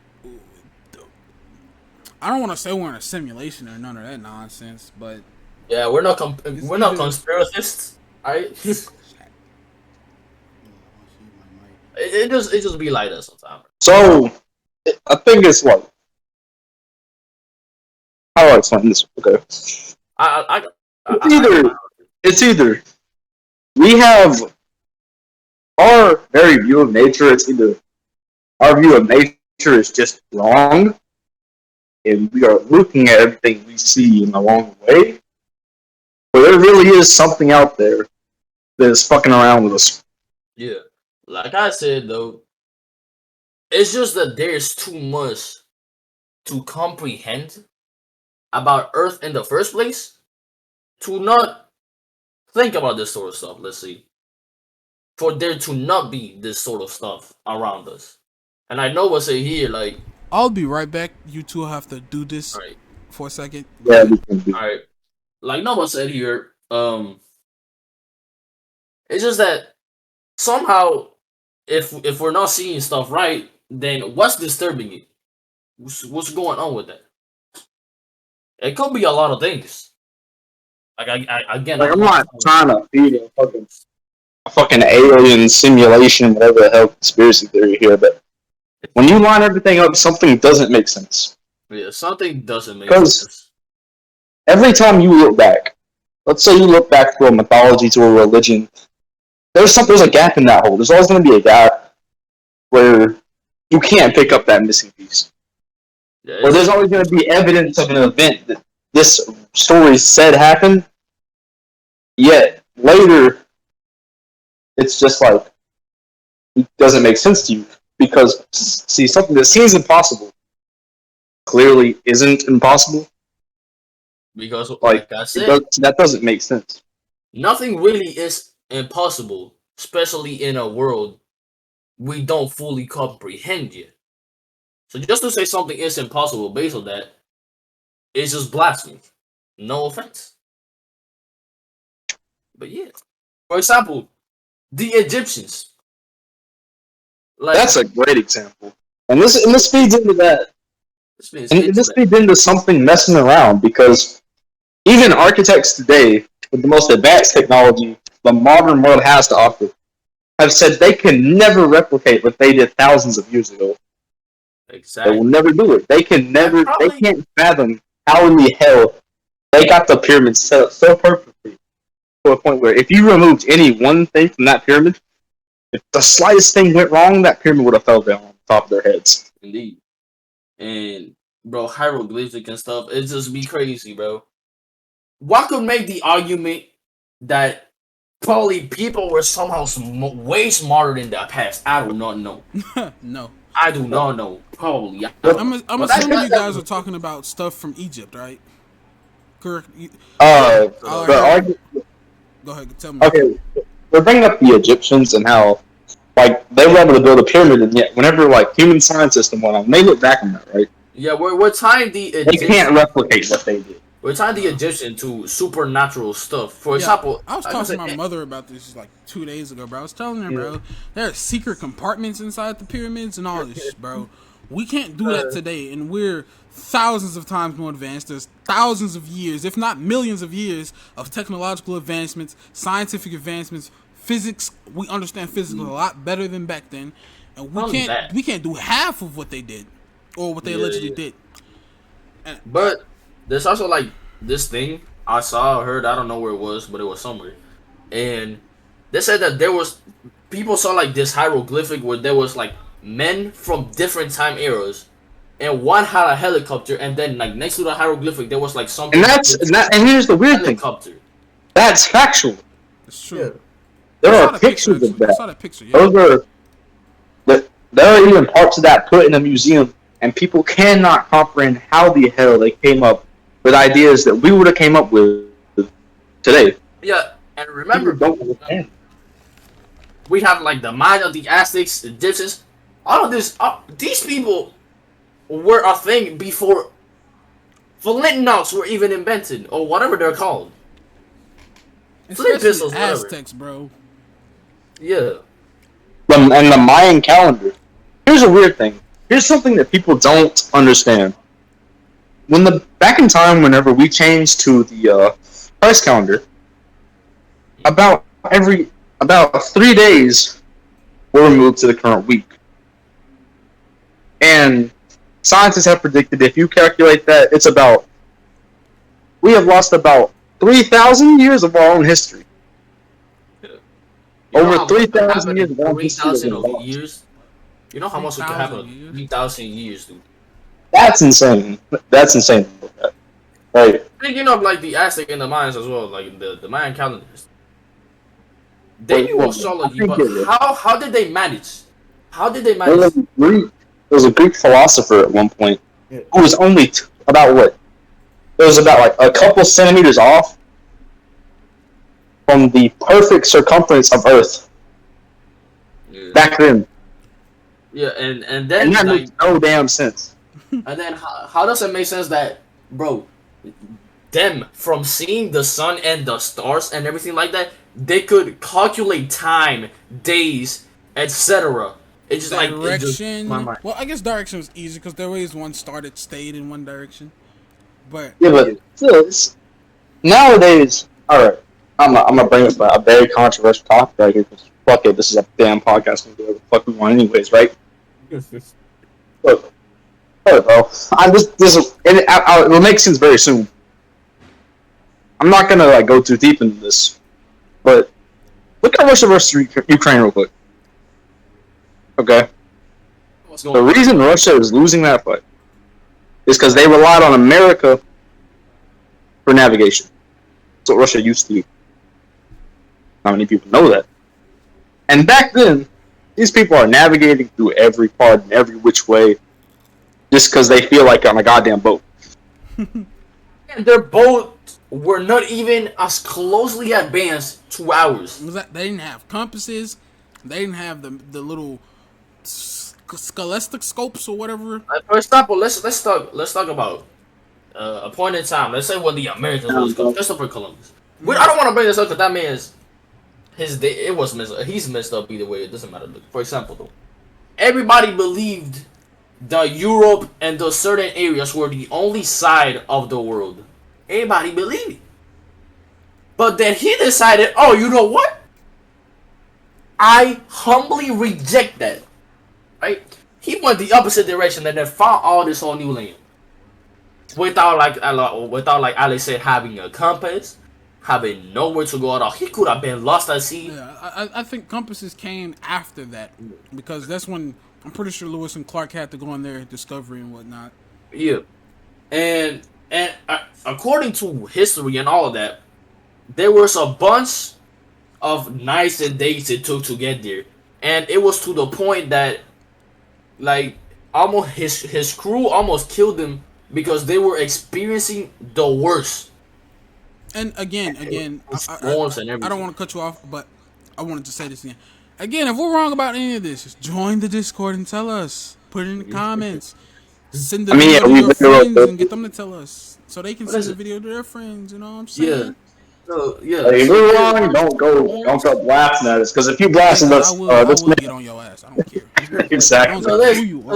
I don't want to say we're in a simulation or none of that nonsense, but yeah, we're not conspiracists, right? it just be like that sometimes. So I think it's like, how do I explain this? Okay, it's either we have our very view of nature. It's either our view of nature is just wrong, and we are looking at everything we see in the wrong way, or there really is something out there that is fucking around with us. Yeah, like I said though, it's just that there's too much to comprehend about Earth in the first place to not think about this sort of stuff. Let's see, for there to not be this sort of stuff around us. And I know what's it here, like, I'll be right back. You two have to do this all right, for a second. Yeah, we can be. all right, like Nova said here, it's just that somehow, if we're not seeing stuff right, then what's disturbing it? What's going on with that? It could be a lot of things. Like again, Like, I'm not trying to feed a fucking alien simulation, whatever the hell conspiracy theory here, but when you line everything up, something doesn't make sense. Yeah, something doesn't make Because sense. every time you look back, let's say you look back to a mythology, to a religion, there's a gap in that hole. There's always going to be a gap where you can't pick up that missing piece. Yeah, Or there's always going to be evidence of an event that this story said happened, yet later it's just like, it doesn't make sense to you. Because, see, something that seems impossible clearly isn't impossible. because Like I said, that doesn't make sense. nothing really is impossible, especially in a world we don't fully comprehend yet. So just to say something is impossible based on that is just blasphemy. No offense. But yeah, for example, the Egyptians. Like That's a great example. And this feeds into that. And this feeds into something messing around because even architects today, with the most advanced technology the modern world has to offer, have said they can never replicate what they did thousands of years ago. Exactly. They will never do it. They can't fathom how in the hell they got the pyramids set up so perfectly to a point where if you removed any one thing from that pyramid, if the slightest thing went wrong, that pyramid would have fell down on top of their heads. Indeed. And bro, hieroglyphic and stuff, it just be crazy, bro. One could make the argument that probably people were somehow way smarter in the past. I do not know. No. I do not know. Probably. I'm assuming you guys are talking about stuff from Egypt, right? Correct. Go ahead, tell me. Okay, we're bringing up the Egyptians and how, like, they were able to build a pyramid, and yet whenever, like, human scientists and whatnot, they look back on that, right? Yeah, we're tying the Egyptian. They can't replicate what they did. We're tying the Egyptian to supernatural stuff. For example, I was talking to my mother about this like 2 days ago, bro. I was telling her, bro, there are secret compartments inside the pyramids and all this, bro. We can't do that today, and we're thousands of times more advanced. There's thousands of years, if not millions of years, of technological advancements, scientific advancements, physics. We understand physics a lot better than back then, and we can't do half of what they did or what they allegedly did. But there's also like this thing I saw, heard, I don't know where it was, but it was somewhere, and they said that there was people saw like this hieroglyphic where there was like men from different time eras, and one had a helicopter, and then like next to the hieroglyphic there was like something. And here's the weird thing. That's factual. It's true. There are pictures of that. I saw that picture. Yeah. There are even parts of that put in a museum, and people cannot comprehend how the hell they came up with ideas that we would have came up with today. Yeah, and remember, we have like the Maya, the Aztecs, the Egyptians. All of this, these people were a thing before flint knocks were even invented, or whatever they're called. Flint pistols, Aztecs, bro. Yeah. And the Mayan calendar. Here's a weird thing. Here's something that people don't understand. Back in time, whenever we changed to the price calendar, about 3 days were moved to the current week. And scientists have predicted if you calculate that, we have lost about 3,000 years of our own history. Over 3,000 years of our own history. You know how much could happen in 3,000 years, dude? That's insane. That's insane. Right. Thinking of like the Aztec and the Mayans as well, like the Mayan calendars. They knew astrology, but how did they manage? How did they manage? There was a Greek philosopher at one point who was only about what? It was about like a couple centimeters off from the perfect circumference of Earth. Yeah. Back then. Yeah, and then that makes no damn sense. And then how does it make sense that, bro, them from seeing the sun and the stars and everything like that, they could calculate time, days, etc. It's just direction. Well, I guess direction was easy because there was one star that stayed in one direction. But still, nowadays, all right, I'm gonna bring up a very controversial topic right here. Because fuck it, this is a damn podcast. We do whatever the fuck we want, anyways, right? Look, bro, it will make sense very soon. I'm not gonna like go too deep into this, but look at Russia versus Ukraine real quick. Okay. The reason Russia is losing that fight is because they relied on America for navigation. That's what Russia used to do. Not many people know that. And back then, these people are navigating through every part and every which way just because they feel like on a goddamn boat. And their boats were not even as closely advanced to ours. They didn't have compasses. They didn't have the little scholastic scopes or whatever. For example, let's talk about a point in time. Let's say when the Americans was Christopher Columbus. I don't want to bring this up because that man's his day. It was messed up. He's messed up either way. It doesn't matter. For example, though, everybody believed the Europe and the certain areas were the only side of the world. Everybody believed it. But then he decided, oh, you know what? I humbly reject that. Right? He went the opposite direction and then found all this whole new land. Without like Alex said, having a compass, having nowhere to go at all. He could have been lost at sea. Yeah, I think compasses came after that because that's when I'm pretty sure Lewis and Clark had to go on their discovery and whatnot. Yeah, and according to history and all of that, there was a bunch of nights and days it took to get there, and it was to the point that, like, almost his crew almost killed him because they were experiencing the worst. And again, I don't want to cut you off, but I wanted to say this again. Again, if we're wrong about any of this, just join the Discord and tell us. Put it in the comments. Send the video to your friends and get them to tell us, so they can send the video to their friends. You know what I'm saying? Yeah. So yeah. Like, if we're wrong, don't go blasting at us. Because if you blasted us, I will get on your ass. I don't care. Exactly. So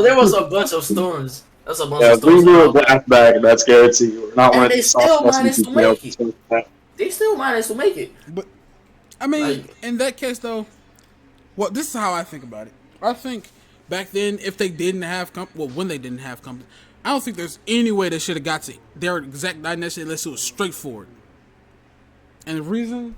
there was a bunch of storms. That's a bunch of storms. We do a blast back, and that's guaranteed. We're not one of they these still managed to make it. They still managed to make it. But I mean, in that case, though, well, this is how I think about it. I think back then, if they didn't have when they didn't have company, I don't think there's any way they should have got to their exact dynasty unless it was straightforward. And the reason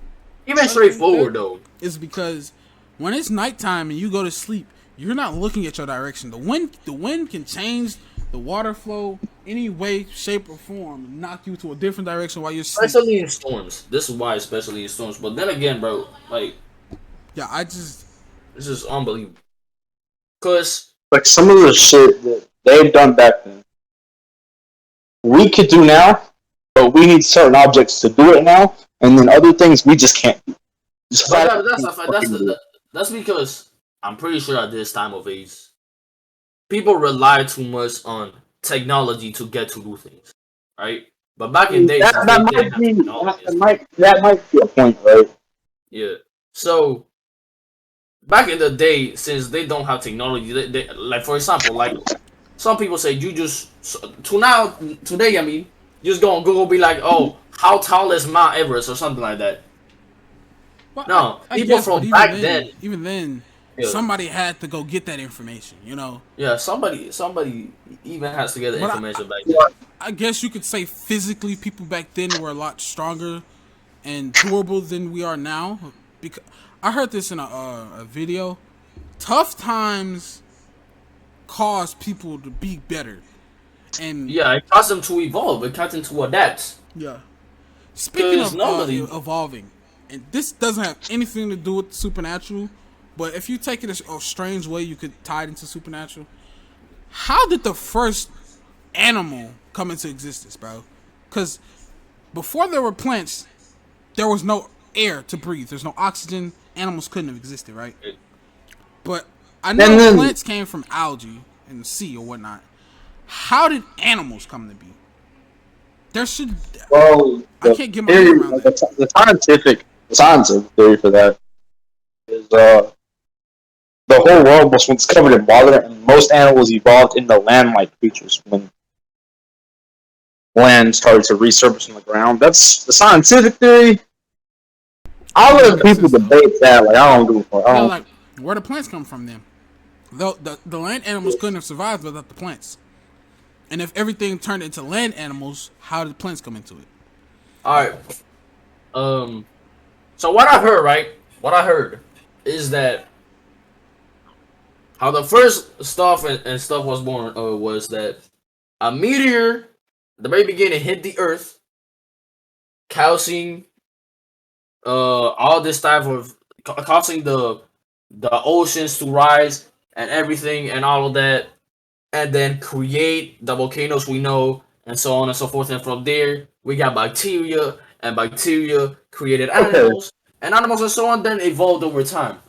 even straightforward though is because when it's nighttime and you go to sleep, you're not looking at your direction. The wind can change the water flow any way, shape, or form, and knock you to a different direction while you're sleeping. Especially in storms. This is why, especially in storms. But then again, bro, like, yeah, this is unbelievable. Cause like some of the shit that they've done back then, we could do now, but we need certain objects to do it now, and then other things we just can't do. That's because I'm pretty sure at this time of age, people rely too much on technology to get to do things, right? But back in days, that might be a point, right? Yeah. So back in the day, since they don't have technology, they like, for example, like some people say, you just today, I mean, you just go on Google, be like, oh, how tall is Mount Everest or something like that. Well, no, people from back then, even then, somebody had to go get that information, you know. Yeah, somebody even has to get the information back then. I guess you could say physically, people back then were a lot stronger and durable than we are now. Because I heard this in a video. Tough times cause people to be better, and yeah, it caused them to evolve. It caused them to adapt. Yeah. Speaking of evolving, and this doesn't have anything to do with supernatural, but if you take it a strange way, you could tie it into supernatural. How did the first animal come into existence, bro? Because before there were plants, there was no air to breathe. There's no oxygen. Animals couldn't have existed, right? But I know plants came from algae in the sea or whatnot. How did animals come to be? There should. Well, I can't get my head around that. The scientific theory for that is the whole world was once covered in water, and most animals evolved into land-like creatures when land started to resurface on the ground. That's the scientific theory. I'll let people debate that. Like, I don't do it. Like, where do plants come from then? The land animals couldn't have survived without the plants. And if everything turned into land animals, how did plants come into it? Alright. So what I heard, right? What I heard is that how the first stuff and stuff was born was that a meteor at the very beginning hit the earth, causing all this type of causing the oceans to rise and everything and all of that, and then create the volcanoes we know and so on and so forth. And from there we got bacteria, and bacteria created animals, and animals and so on then evolved over time.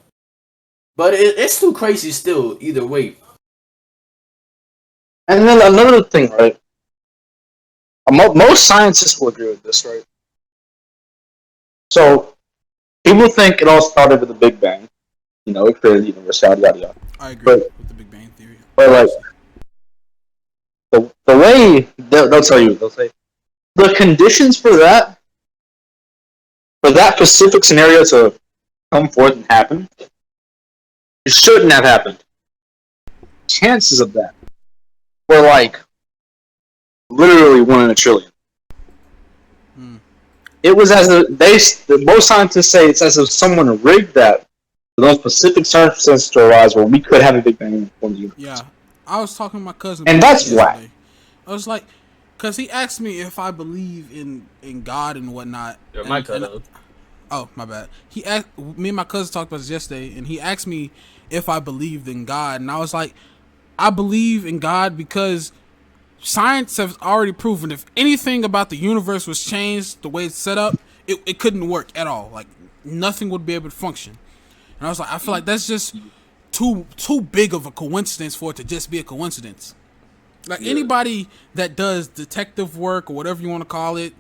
But it's too crazy still either way. And then another thing, right? Most scientists will agree with this, right? So people think it all started with the Big Bang. You know, it created the universe, yada yada yada. I agree But with the Big Bang Theory. but like the way they'll tell you, they'll say the conditions for that specific scenario to come forth and happen, it shouldn't have happened. Chances of that were like literally 1 in a trillion. It was as if most scientists say it's as if someone rigged that for those specific circumstances to arise where we could have a Big Bang from the universe. Yeah, I was talking to my cousin, and that's why. I was like, because he asked me if I believe in God and whatnot. My cousin. Oh, my bad. He asked me and my cousin talked about this yesterday, and he asked me if I believed in God, and I was like, I believe in God because science has already proven if anything about the universe was changed the way it's set up, it couldn't work at all. Like nothing would be able to function. And I was like, I feel like that's just too big of a coincidence for it to just be a coincidence. Like anybody that does detective work or whatever you want to call it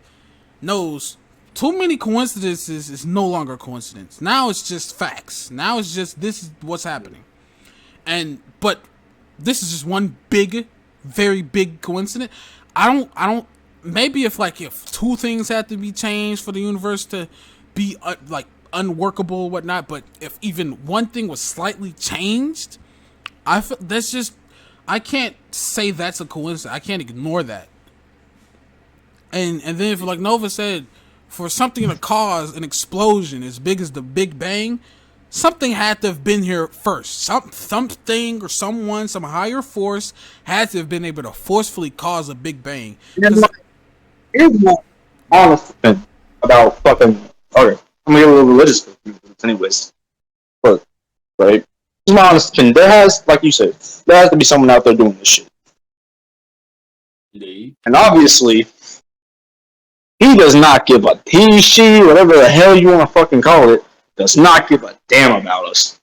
knows too many coincidences is no longer a coincidence. Now it's just facts. Now it's just this is what's happening. But this is just one big, very big coincidence. I don't. Maybe if two things had to be changed for the universe to be unworkable or whatnot, but if even one thing was slightly changed, I feel that's just. I can't say that's a coincidence. I can't ignore that. And then if like Nova said, for something to cause an explosion as big as the Big Bang, something had to have been here first. Something or someone, some higher force had to have been able to forcefully cause a Big Bang. Here's my honest opinion about fucking. Okay, I'm gonna get a little religious with you, anyways. But right, here's my honest opinion. There has, like you said, there has to be someone out there doing this shit. And obviously, he does not give a she, whatever the hell you want to fucking call it, does not give a damn about us.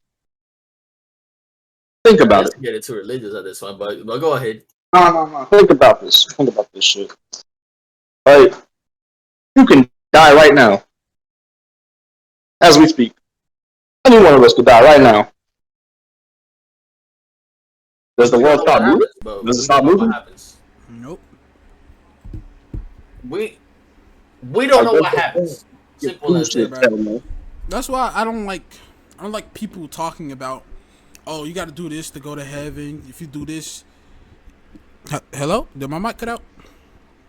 Think about it. Get it too religious at this one, but go ahead. No. Think about this. Think about this shit. Right? You can die right now. As we speak. Any one of us could die right now. Does the world stop moving? Does it stop moving? Nope. We don't know what happens. Simple as that. That's why I don't like people talking about, oh, you got to do this to go to heaven. If you do this, hello, did my mic cut out?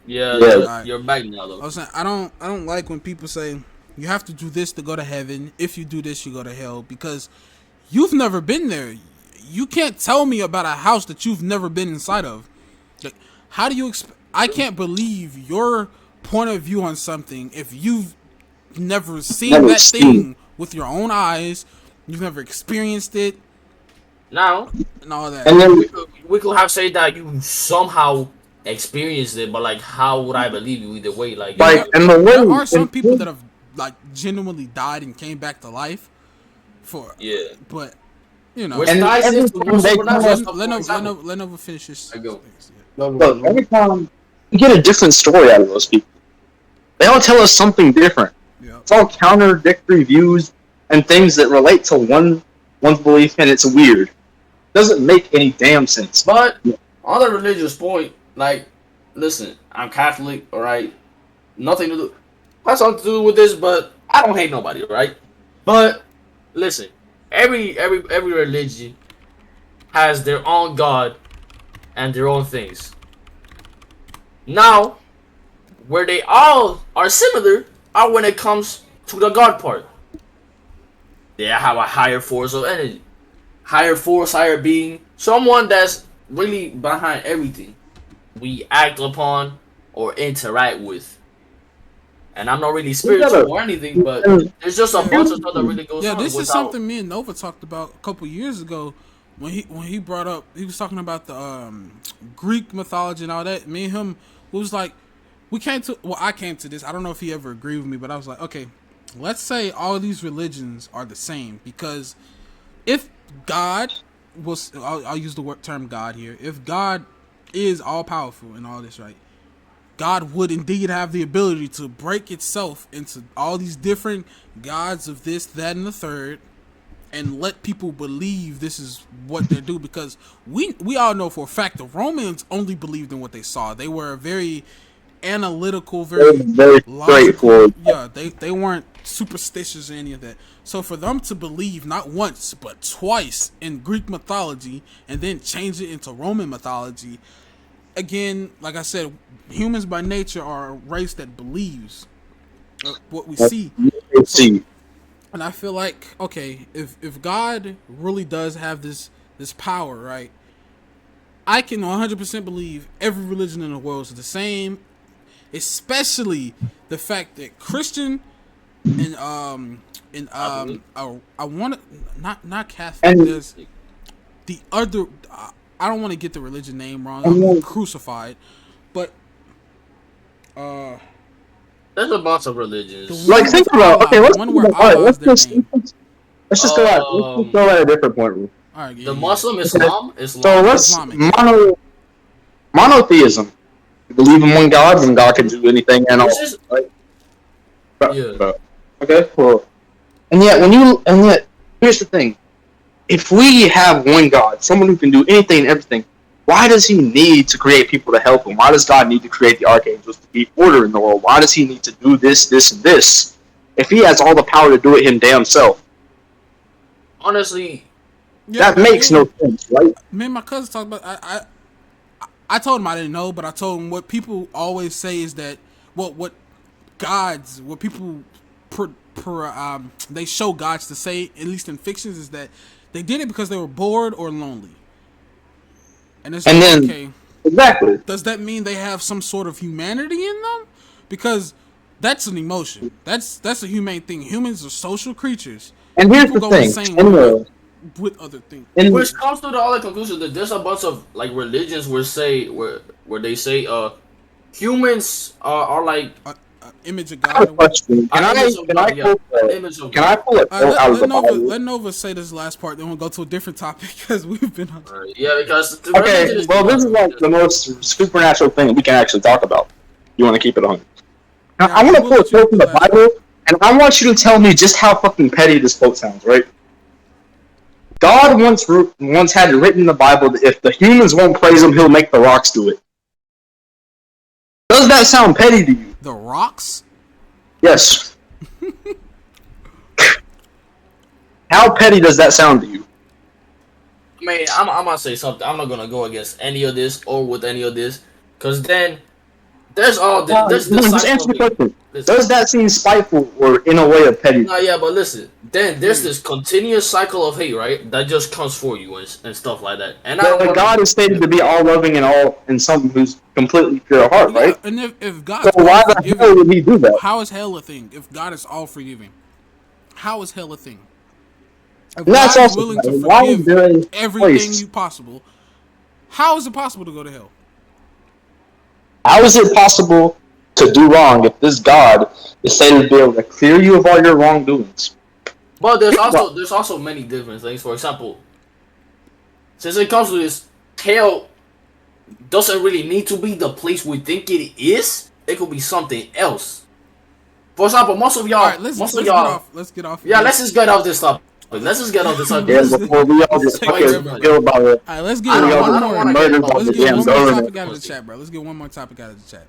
Yeah. You're back now though. I was saying I don't like when people say you have to do this to go to heaven. If you do this, you go to hell, because you've never been there. You can't tell me about a house that you've never been inside of. Like, how do you I can't believe your point of view on something if you've never seen that thing with your own eyes. You've never experienced it. Now, and all that. And then we could have said that you somehow experienced it, but like, how would I believe you either way? Like and the way there are some people that have genuinely died and came back to life but you know, and let Nova finish this. Look, every time we get a different story out of those people, they all tell us something different. Yep. It's all contradictory views and things that relate to one's belief, and it's weird. It doesn't make any damn sense. But on the religious point, like, listen, I'm Catholic, all right. Nothing to do, has something to do with this, but I don't hate nobody, right? But listen, every religion has their own God and their own things. Now, where they all are similar are when it comes to the God part. They have a higher force of energy, higher force, higher being, someone that's really behind everything we act upon or interact with. And I'm not really spiritual or anything, but there's just a bunch of stuff that really goes on. Yeah, this is something me and Nova talked about a couple years ago when he brought up, he was talking about the Greek mythology and all that. Me and him was like, I came to this. I don't know if he ever agreed with me, but I was like, okay, let's say all of these religions are the same, because if God was, I'll use the term God here, if God is all powerful and all this, right? God would indeed have the ability to break itself into all these different gods of this, that, and the third, and let people believe this is what they do, because we all know for a fact the Romans only believed in what they saw. They were very analytical, very logical. Yeah, they weren't superstitious or any of that. So for them to believe not once but twice in Greek mythology and then change it into Roman mythology, again, like I said, humans by nature are a race that believes what we see. So, and I feel like, okay, if God really does have this power, right, I can 100% believe every religion in the world is the same, especially the fact that Christian and I want to not Catholic. There's the other. I don't want to get the religion name wrong. I'm crucified, but there's a bunch of religions. Like, think about, okay, let's just go at a different point. Right, the Muslim Islam. So let's monotheism. You believe in one God, and God can do anything and all. Right? Yeah. Okay, well, and yet here's the thing: if we have one God, someone who can do anything and everything, why does He need to create people to help Him? Why does God need to create the archangels to keep order in the world? Why does He need to do this, this, and this? If He has all the power to do it Him damn self. Honestly, that makes no sense, right? Me and my cousin talked about. I told him I didn't know, but I told him what people always say is that what people they show gods to say, at least in fictions, is that they did it because they were bored or lonely. And it's okay. Exactly. Does that mean they have some sort of humanity in them? Because that's an emotion. That's a humane thing. Humans are social creatures. And here's the thing. With other things, which comes to the other conclusion that there's a bunch of like religions where they say humans are like image of God. Can I pull it out of the Bible? Let Nova say this last part, then we'll go to a different topic because we've been on. Yeah, because okay. Well, this is like the most supernatural thing we can actually talk about. You want to keep it on? Now, I want to pull a quote from the Bible, and I want you to tell me just how fucking petty this quote sounds, right? God once had it written in the Bible that if the humans won't praise Him, He'll make the rocks do it. Does that sound petty to you? The rocks? Yes. How petty does that sound to you? I mean, I'm gonna say something. I'm not gonna go against any of this or with any of this, because then there's all this. Just answer the question. Does that seem spiteful or in a way of petty? No, yeah, but listen. Then there's this continuous cycle of hate, right? That just comes for you and stuff like that. And God is stated to be all loving and someone who's completely pure of heart, right? And if God, so why the hell would He do that? How is hell a thing? If God is all forgiving, how is hell a thing? If that's God also is willing to forgive everything possible, how is it possible to go to hell? How is it possible to do wrong if this God is stated to be able to clear you of all your wrongdoings? But there's also many different things. For example, since it comes to this, hell doesn't really need to be the place we think it is. It could be something else. For example, most of y'all. Right, let's get off. Yeah, let's just get off this topic. Let's just get off this topic. Yeah, before we all just feel about it. Alright, let's get one more topic out of the chat, bro. Let's get one more topic out of the chat.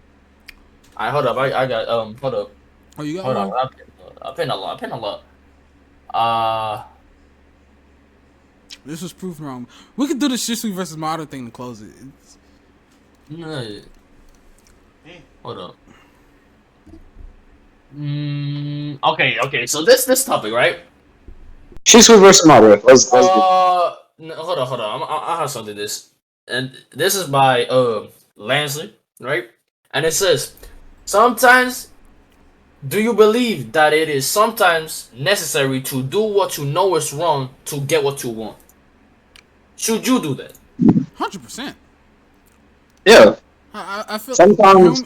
Alright, hold up. I got hold up. Oh, you got hold one? on. I pinned a lot. This was proved wrong. We could do the Shisui versus MADARA thing to close it. No. Hold up. Okay. So this topic, right? Shisui versus MADARA. Let's no, hold on. I have something this, and this is by Lansley, right? And it says, sometimes. Do you believe that it is sometimes necessary to do what you know is wrong to get what you want? Should you do that? 100%. Yeah. I feel sometimes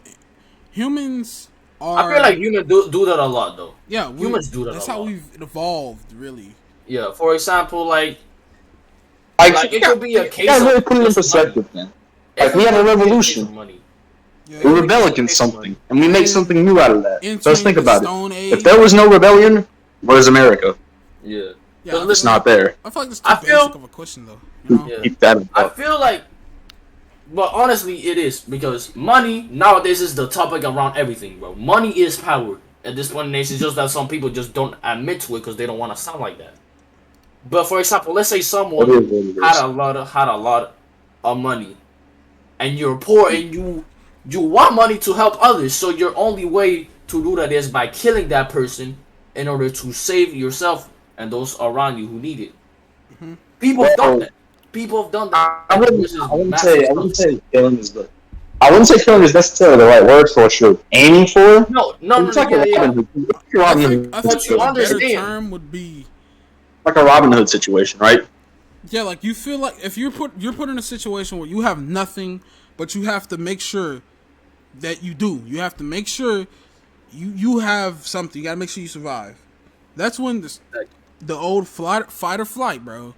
humans are. I feel like humans do that a lot, though. Yeah, humans do that. That's how we've evolved, really. Yeah. For example, like it could be a case. Yeah, really put it in perspective, man. Like we have a revolution. Money. Yeah. We rebel against something, and we make something new out of that. So let's think Entering the about Stone it. Age. If there was no rebellion, where's America? Yeah. Yeah, It's not there. I feel like it's too basic of a question, though. You know? Yeah. Keep that in I mind. feel like, but honestly, it is because money nowadays is the topic around everything, bro. Money is power at this point in the nation. It's just that some people just don't admit to it because they don't want to sound like that. But for example, let's say someone It is what it is. had a lot of money, and you're poor, and you want money to help others. So your only way to do that is by killing that person in order to save yourself and those around you who need it. Mm-hmm. People have done that. People have done that. I wouldn't say killing is the. I wouldn't say killing is necessarily the right word for what you're aiming for. No, It's like yeah. I think But you a better understand. term would be like a Robin Hood situation, right? yeah, like you feel like if you're put in a situation where you have nothing, but you have to make sure that you do. You have to make sure you have something. You gotta make sure you survive. That's when the old fight or flight, bro.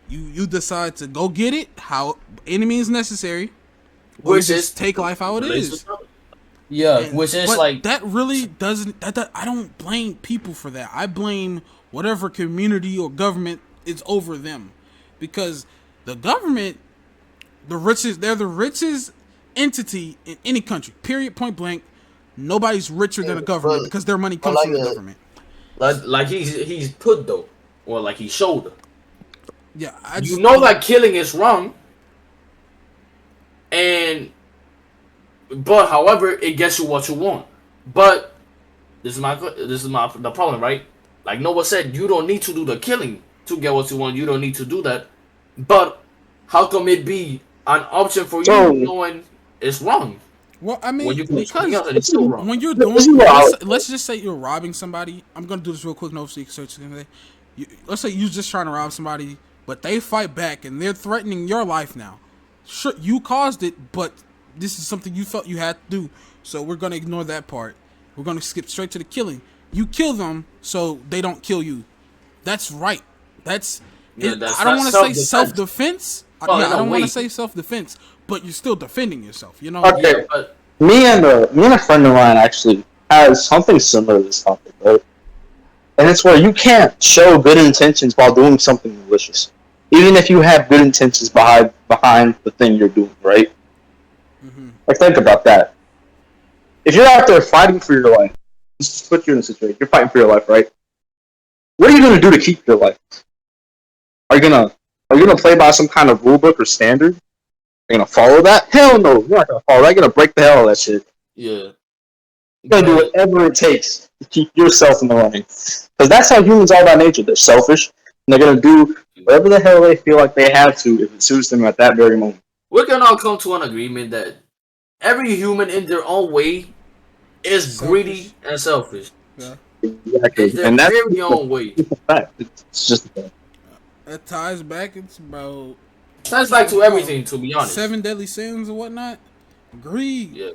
You decide to go get it how any means necessary, or Which you is just take life how it is. Yeah, And- which is but like that really doesn't. That I don't blame people for that. I blame whatever community or government is over them, because the government, they're the richest entity in any country. Period. Point blank. Nobody's richer than a government but- because their money comes like from the a- government. like he's put though, or like he showed. Yeah, You know that killing is wrong, but however, it gets you what you want. But this is the problem, right? Like Noah said, you don't need to do the killing to get what you want. You don't need to do that. But how come it be an option for So- you knowing it's wrong? Well, I mean, When you can do something because else and it's still wrong. when you're This doing, is what let's just say you're robbing somebody. I'm gonna do this real quick. No, so you can search it. Let's say you're just trying to rob somebody, but they fight back and they're threatening your life now. Sure, you caused it, but this is something you felt you had to do. So we're gonna ignore that part. We're gonna skip straight to the killing. You kill them so they don't kill you. That's right. That's. Yeah, that's I don't not want to say self-defense. self-defense. Well, Yeah, in I a don't want to way. say self-defense, but you're still defending yourself. You know. Okay. Yeah, but Me and a friend of mine actually has something similar to this topic, right? And it's where you can't show good intentions while doing something malicious, even if you have good intentions behind the thing you're doing, right? Mm-hmm. Like, think about that. If you're out there fighting for your life, let's just put you in a situation. You're fighting for your life, right? What are you gonna do to keep your life? Are you gonna play by some kind of rule book or standard? Are you gonna follow that? Hell no, you're not gonna follow that. You're gonna break the hell out of that shit. yeah, You're gonna do whatever it takes to keep yourself in the running. Because that's how humans are by nature. They're selfish, and they're gonna do whatever the hell they feel like they have to if it suits them at that very moment. we can all come to an agreement that every human in their own way is greedy and selfish. Yeah. Exactly. In their And that's very own way. just a fact. It's just a fact. That ties back. It's about Sounds like to everything, to be honest. 7 deadly sins or whatnot. Greed. Yeah,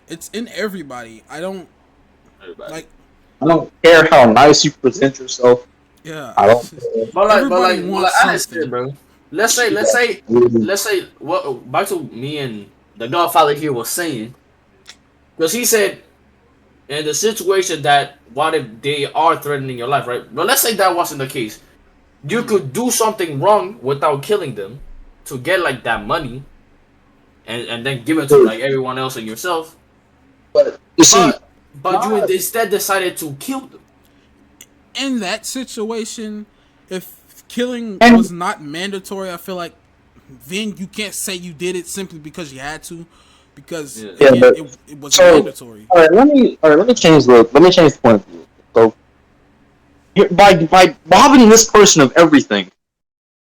It's in everybody. I don't everybody. like. I don't care how nice you present yourself. Yeah. I don't. Everybody but wants like I said, something. bro. Let's say what back to me and the Godfather here was saying, because he said in the situation that what if they are threatening your life, right? But let's say that wasn't the case. You could do something wrong without killing them to get like that money, and then give it to like everyone else and yourself. But you see, But you instead decided to kill them. In that situation, if killing And- was not mandatory, I feel like then you can't say you did it simply because you had to, because Yeah. again, but- it was so- mandatory. all right, let me change the point of view. So, by robbing this person of everything,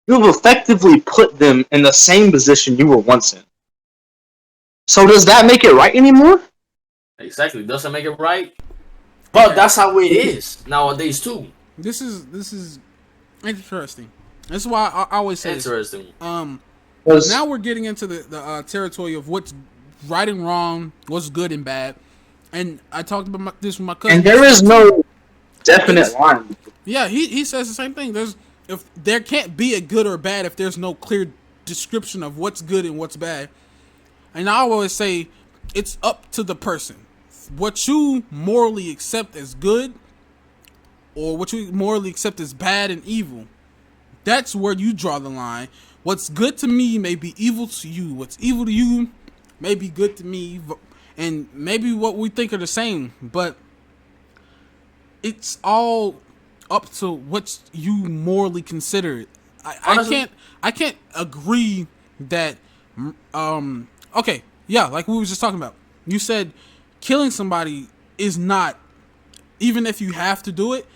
you have effectively put them in the same position you were once in. So does that make it right anymore? Exactly, doesn't make it right. But that's how it is nowadays too. This is interesting. That's why I always say this. Interesting. Now we're getting into the territory of what's right and wrong, what's good and bad, and I talked about this with my cousin. And there is no definite line. Yeah, he says the same thing. If there can't be a good or bad if there's no clear description of what's good and what's bad. And I always say it's up to the person. What you morally accept as good, or what you morally accept as bad and evil, that's where you draw the line. What's good to me may be evil to you. What's evil to you may be good to me, and maybe what we think are the same. But it's all up to what you morally consider it. I can't agree that. Okay, yeah, like we were just talking about. You said killing somebody is not, even if you have to do it.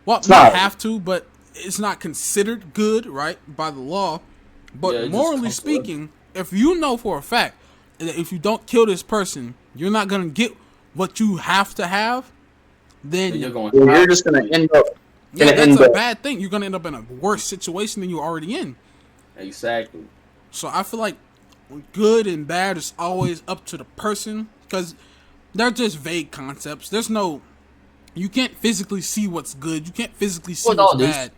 Well, not have to, but it's not considered good, right, by the law. But morally speaking, if you know for a fact that if you don't kill this person, you're not gonna get what you have to have, then you're just gonna end up. Yeah, that's a bad thing. You're gonna end up in a worse situation than you're already in. Exactly. So I feel like good and bad is always up to the person, because they're just vague concepts. There's no, you can't physically see what's good. You can't physically see what's bad.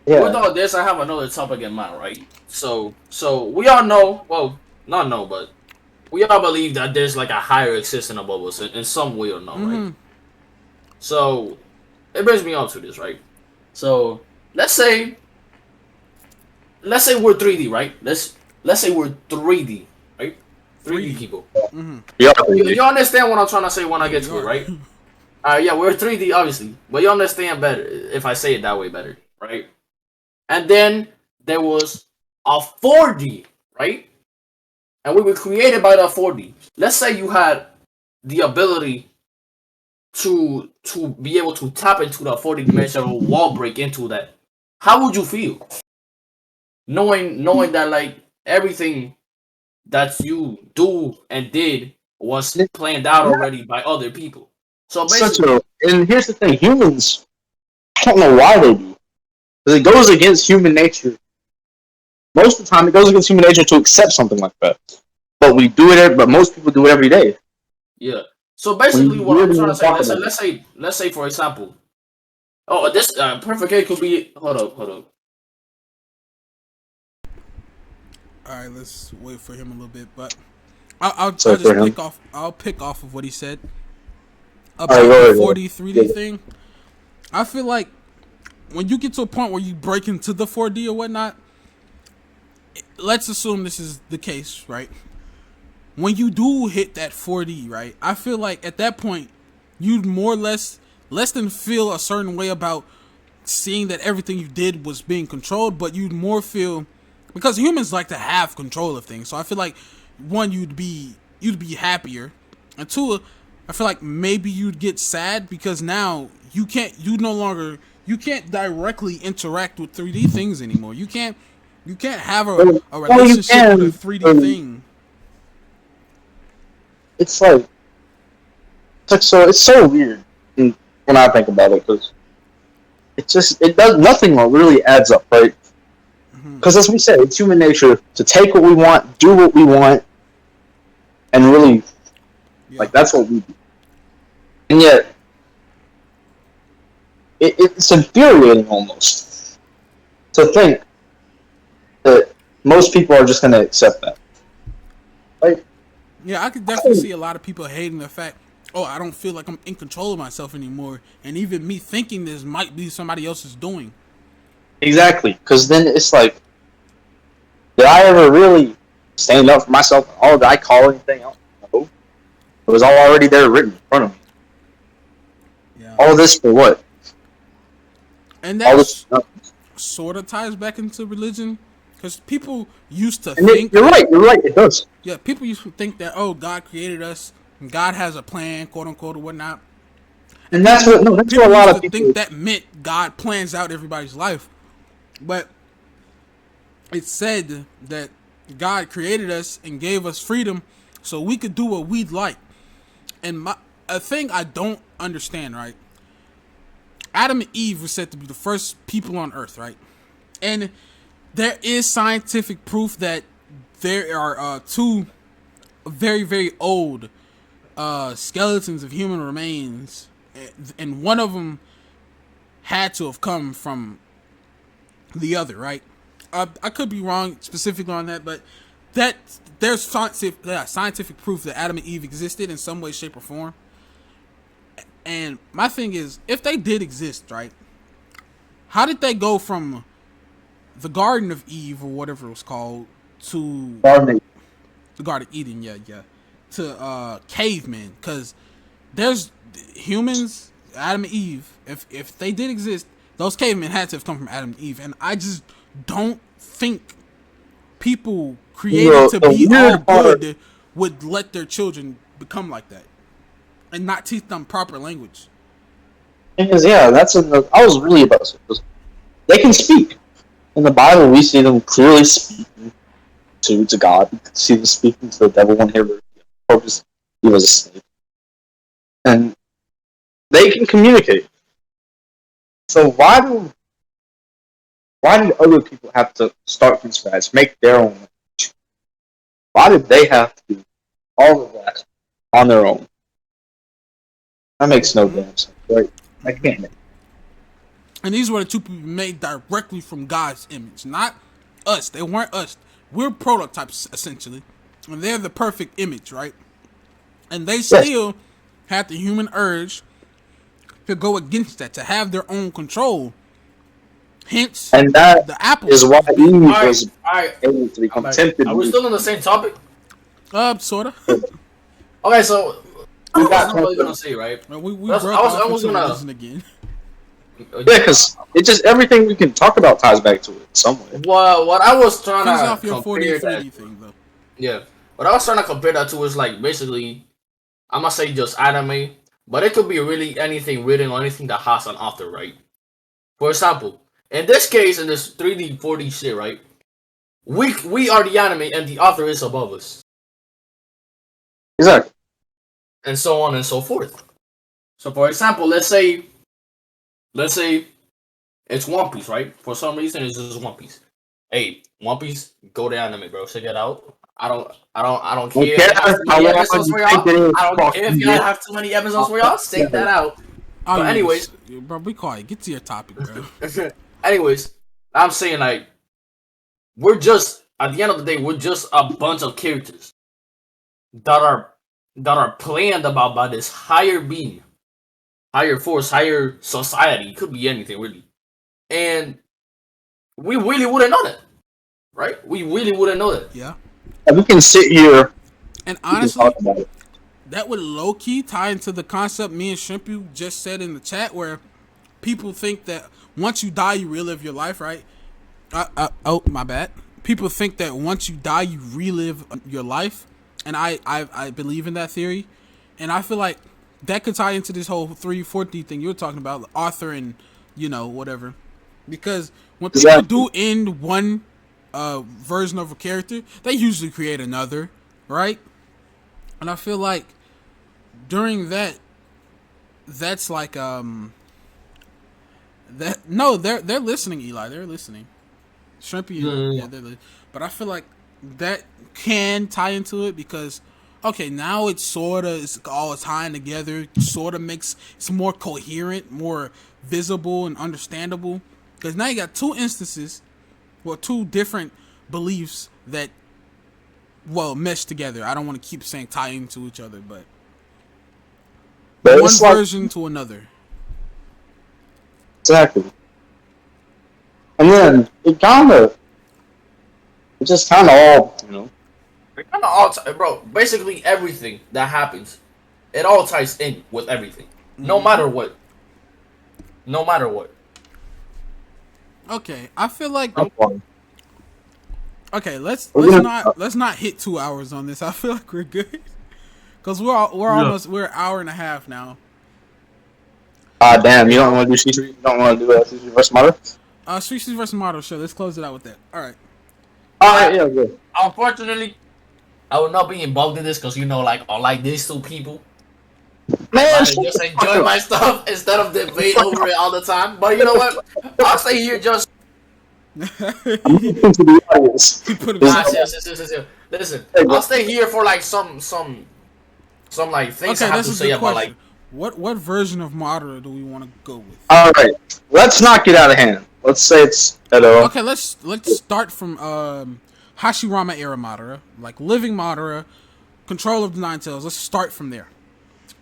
Yeah. With all this, I have another topic in mind, right? So we all know, well, not know, but we all believe that there's like a higher existence above us in some way or another, right? So it brings me on to this, right? So let's say we're 3D, right? Let's say we're 3D, right? 3D people. Yeah. You understand what I'm trying to say when I get to it, right? Yeah, we're 3D, obviously, but you understand better if I say it that way better, right? And then there was a 4D, right? And we were created by the 4D. Let's say you had the ability to be able to tap into the 4D dimensional wall break into that. How would you feel? Knowing that like everything that you do and did was planned out already by other people. So basically, and here's the thing: humans, I don't know why they do, because it goes against human nature. Most of the time, it goes against human nature to accept something like that. But we do it. But most people do it every day. Yeah. So basically, what I'm trying to say, let's say, for example, this perfect case could be. Hold up. All right, let's wait for him a little bit, but I'll just pick off. I'll pick off of what he said about the 4D, 3D thing. I feel like when you get to a point where you break into the 4D or whatnot, let's assume this is the case, right? When you do hit that 4D, right, I feel like at that point, you'd more or less than feel a certain way about seeing that everything you did was being controlled, but you'd more feel, because humans like to have control of things. So I feel like, one, you'd be happier, and two, I feel like maybe you'd get sad because now you can't directly interact with 3D things anymore. You can't have a relationship with a 3D thing. It's so weird when I think about it, because it does nothing really adds up, right? Because as we said, it's human nature to take what we want, do what we want, and really, like, that's what we do. And yet, it's infuriating almost to think that most people are just going to accept that. Like, yeah, I could definitely see a lot of people hating the fact, I don't feel like I'm in control of myself anymore, and even me thinking this might be somebody else's doing. Exactly, because then it's like, did I ever really stand up for myself? Did I call anything out? No. It was all already there written in front of me. Yeah. All this for what? And that sort of ties back into religion, because people used to think... You're right, it does. Yeah, people used to think that, God created us, and God has a plan, quote-unquote, or whatnot. And that's what a lot of people think that meant God plans out everybody's life. But it's said that God created us and gave us freedom so we could do what we'd like. And a thing I don't understand, right? Adam and Eve were said to be the first people on Earth, right? And there is scientific proof that there are two very, very old skeletons of human remains, and one of them had to have come from the other, right? I could be wrong specifically on that, but that there's scientific proof that Adam and Eve existed in some way, shape, or form. And my thing is, if they did exist, right? How did they go from the Garden of Eve or whatever it was called to the Garden of Eden? Yeah. To cavemen, because there's humans, Adam and Eve. If they did exist, those cavemen had to have come from Adam and Eve, and I just don't think people created to be all good would let their children become like that and not teach them proper language. Because I was really about this. They can speak. In the Bible, we see them clearly speaking to God. We see them speaking to the devil when he was a snake. And they can communicate. So why do other people have to start from scratch, make their own language? Why did they have to do all of that on their own? That makes no damn sense, right? I can't. And these were the two people made directly from God's image, not us. They weren't us. We're prototypes, essentially. And they're the perfect image, right? And they still had the human urge to go against that, to have their own control. Hence, and that the apple is why Eve was able to become tempted. Are we still on the same topic? Sorta. Okay, so I was really gonna say, right? I was gonna listen again. Yeah, because it's just everything we can talk about ties back to it in some way. What I was trying Finish to off your 40 thing, though. Yeah, what I was trying to compare that to is like basically, I'm gonna say just anime, but it could be really anything written or anything that has an author, right? For example, in this case, in this 3D, 4D shit, right? We are the anime, and the author is above us. Exactly. And so on and so forth. So, for example, let's say it's One Piece, right? For some reason, it's just One Piece. Hey, One Piece, go to anime, bro. Check it out. I don't care if you have too many episodes for y'all. I don't care if y'all have too many episodes for y'all. Check that out. But anyways, bro, be quiet. Get to your topic, bro. Anyways, I'm saying like we're just at the end of the day, we're just a bunch of characters that are planned about by this higher being, higher force, higher society. It could be anything really, and we really wouldn't know that, right? We really wouldn't know that. Yeah. And we can sit here and honestly, that would low key tie into the concept me and Shrimpy just said in the chat, where people think that once you die, you relive your life, right? Oh, my bad. People think that once you die, you relive your life. And I believe in that theory. And I feel like that could tie into this whole 3D thing you were talking about, the author and, whatever. Because when people do end one version of a character, they usually create another, right? And I feel like during that's like they're listening, Eli. They're listening. Shrimpy, they're listening. But I feel like that can tie into it because, okay, now it's all tying together. Sort of makes it's more coherent, more visible and understandable. Because now you got two instances, two different beliefs that, mesh together. I don't want to keep saying tie into each other, but one version to another. Exactly. And then it just kind of all, It kind of all, bro. Basically, everything that happens, it all ties in with everything, no matter what. No matter what. Okay, I feel like. Okay, let's not hit 2 hours on this. I feel like we're good because we're an hour and a half now. Damn! You don't want to do Shisui? You don't want to do Shisui versus MADARA? Shisui versus MADARA. Sure, let's close it out with that. All right. Yeah, good. Unfortunately, I will not be involved in this because unlike these two people, Man, I just enjoy my stuff instead of debate over it all the time. But you know what? I'll stay here just. I'm looking to the audience. Yes. Listen, I'll stay here for like some like things I have to say about like. What version of MADARA do we want to go with? All right, let's not get out of hand. Let's say it's Edo. Okay, let's start from Hashirama era Madara, like living Madara, control of the Nine Tails. Let's start from there.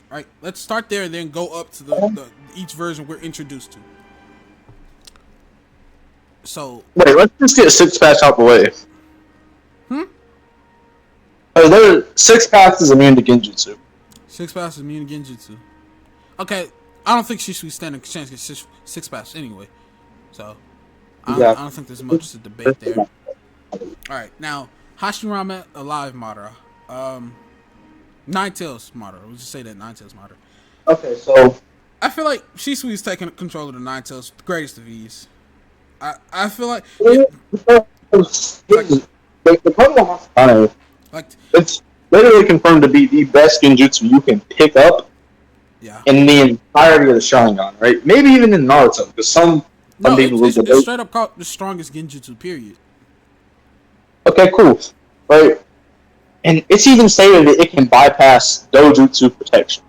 Right? Let's start there and then go up to the each version we're introduced to. So wait, let's just get Six Paths out the way. Six Paths is immune to Genjutsu. Six Paths is immune to Genjutsu. Okay, I don't think Shisui stand a chance against Six Paths anyway. So I don't think there's much to debate there. Alright, now Hashirama alive Madara. Nine Tails Madara. We'll just say that Nine Tails Madara. Okay, so I feel like Shisui's taking control of the Nine Tails, the greatest of ease. I feel like the Pokemon it's literally confirmed to be the best Genjutsu you can pick up in the entirety of the Sharingan, right? Maybe even in Naruto, because it's straight up called the strongest Genjutsu, period. Okay, cool. Right. And it's even stated that it can bypass Dojutsu protection.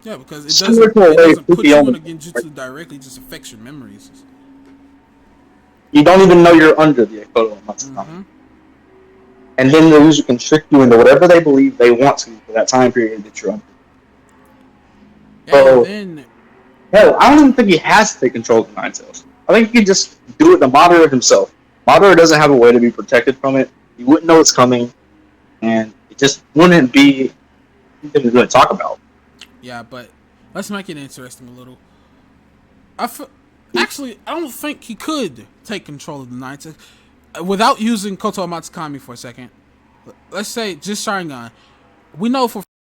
Yeah, because it doesn't put you in a Genjutsu directly, it just affects your memories. You don't even know you're under the Ekoto Matsukami. And then the user can trick you into whatever they believe they want to for that time period that you're under. So, hell, I don't even think he has to take control of the Nine Tails. I think he can just do it to Madara himself. Madara doesn't have a way to be protected from it. He wouldn't know it's coming. And it just wouldn't be anything to really talk about. Yeah, but let's make it interesting a little. Actually, I don't think he could take control of the Nine Tails without using Koto Matsukami for a second. Let's say just Sharingan. We know for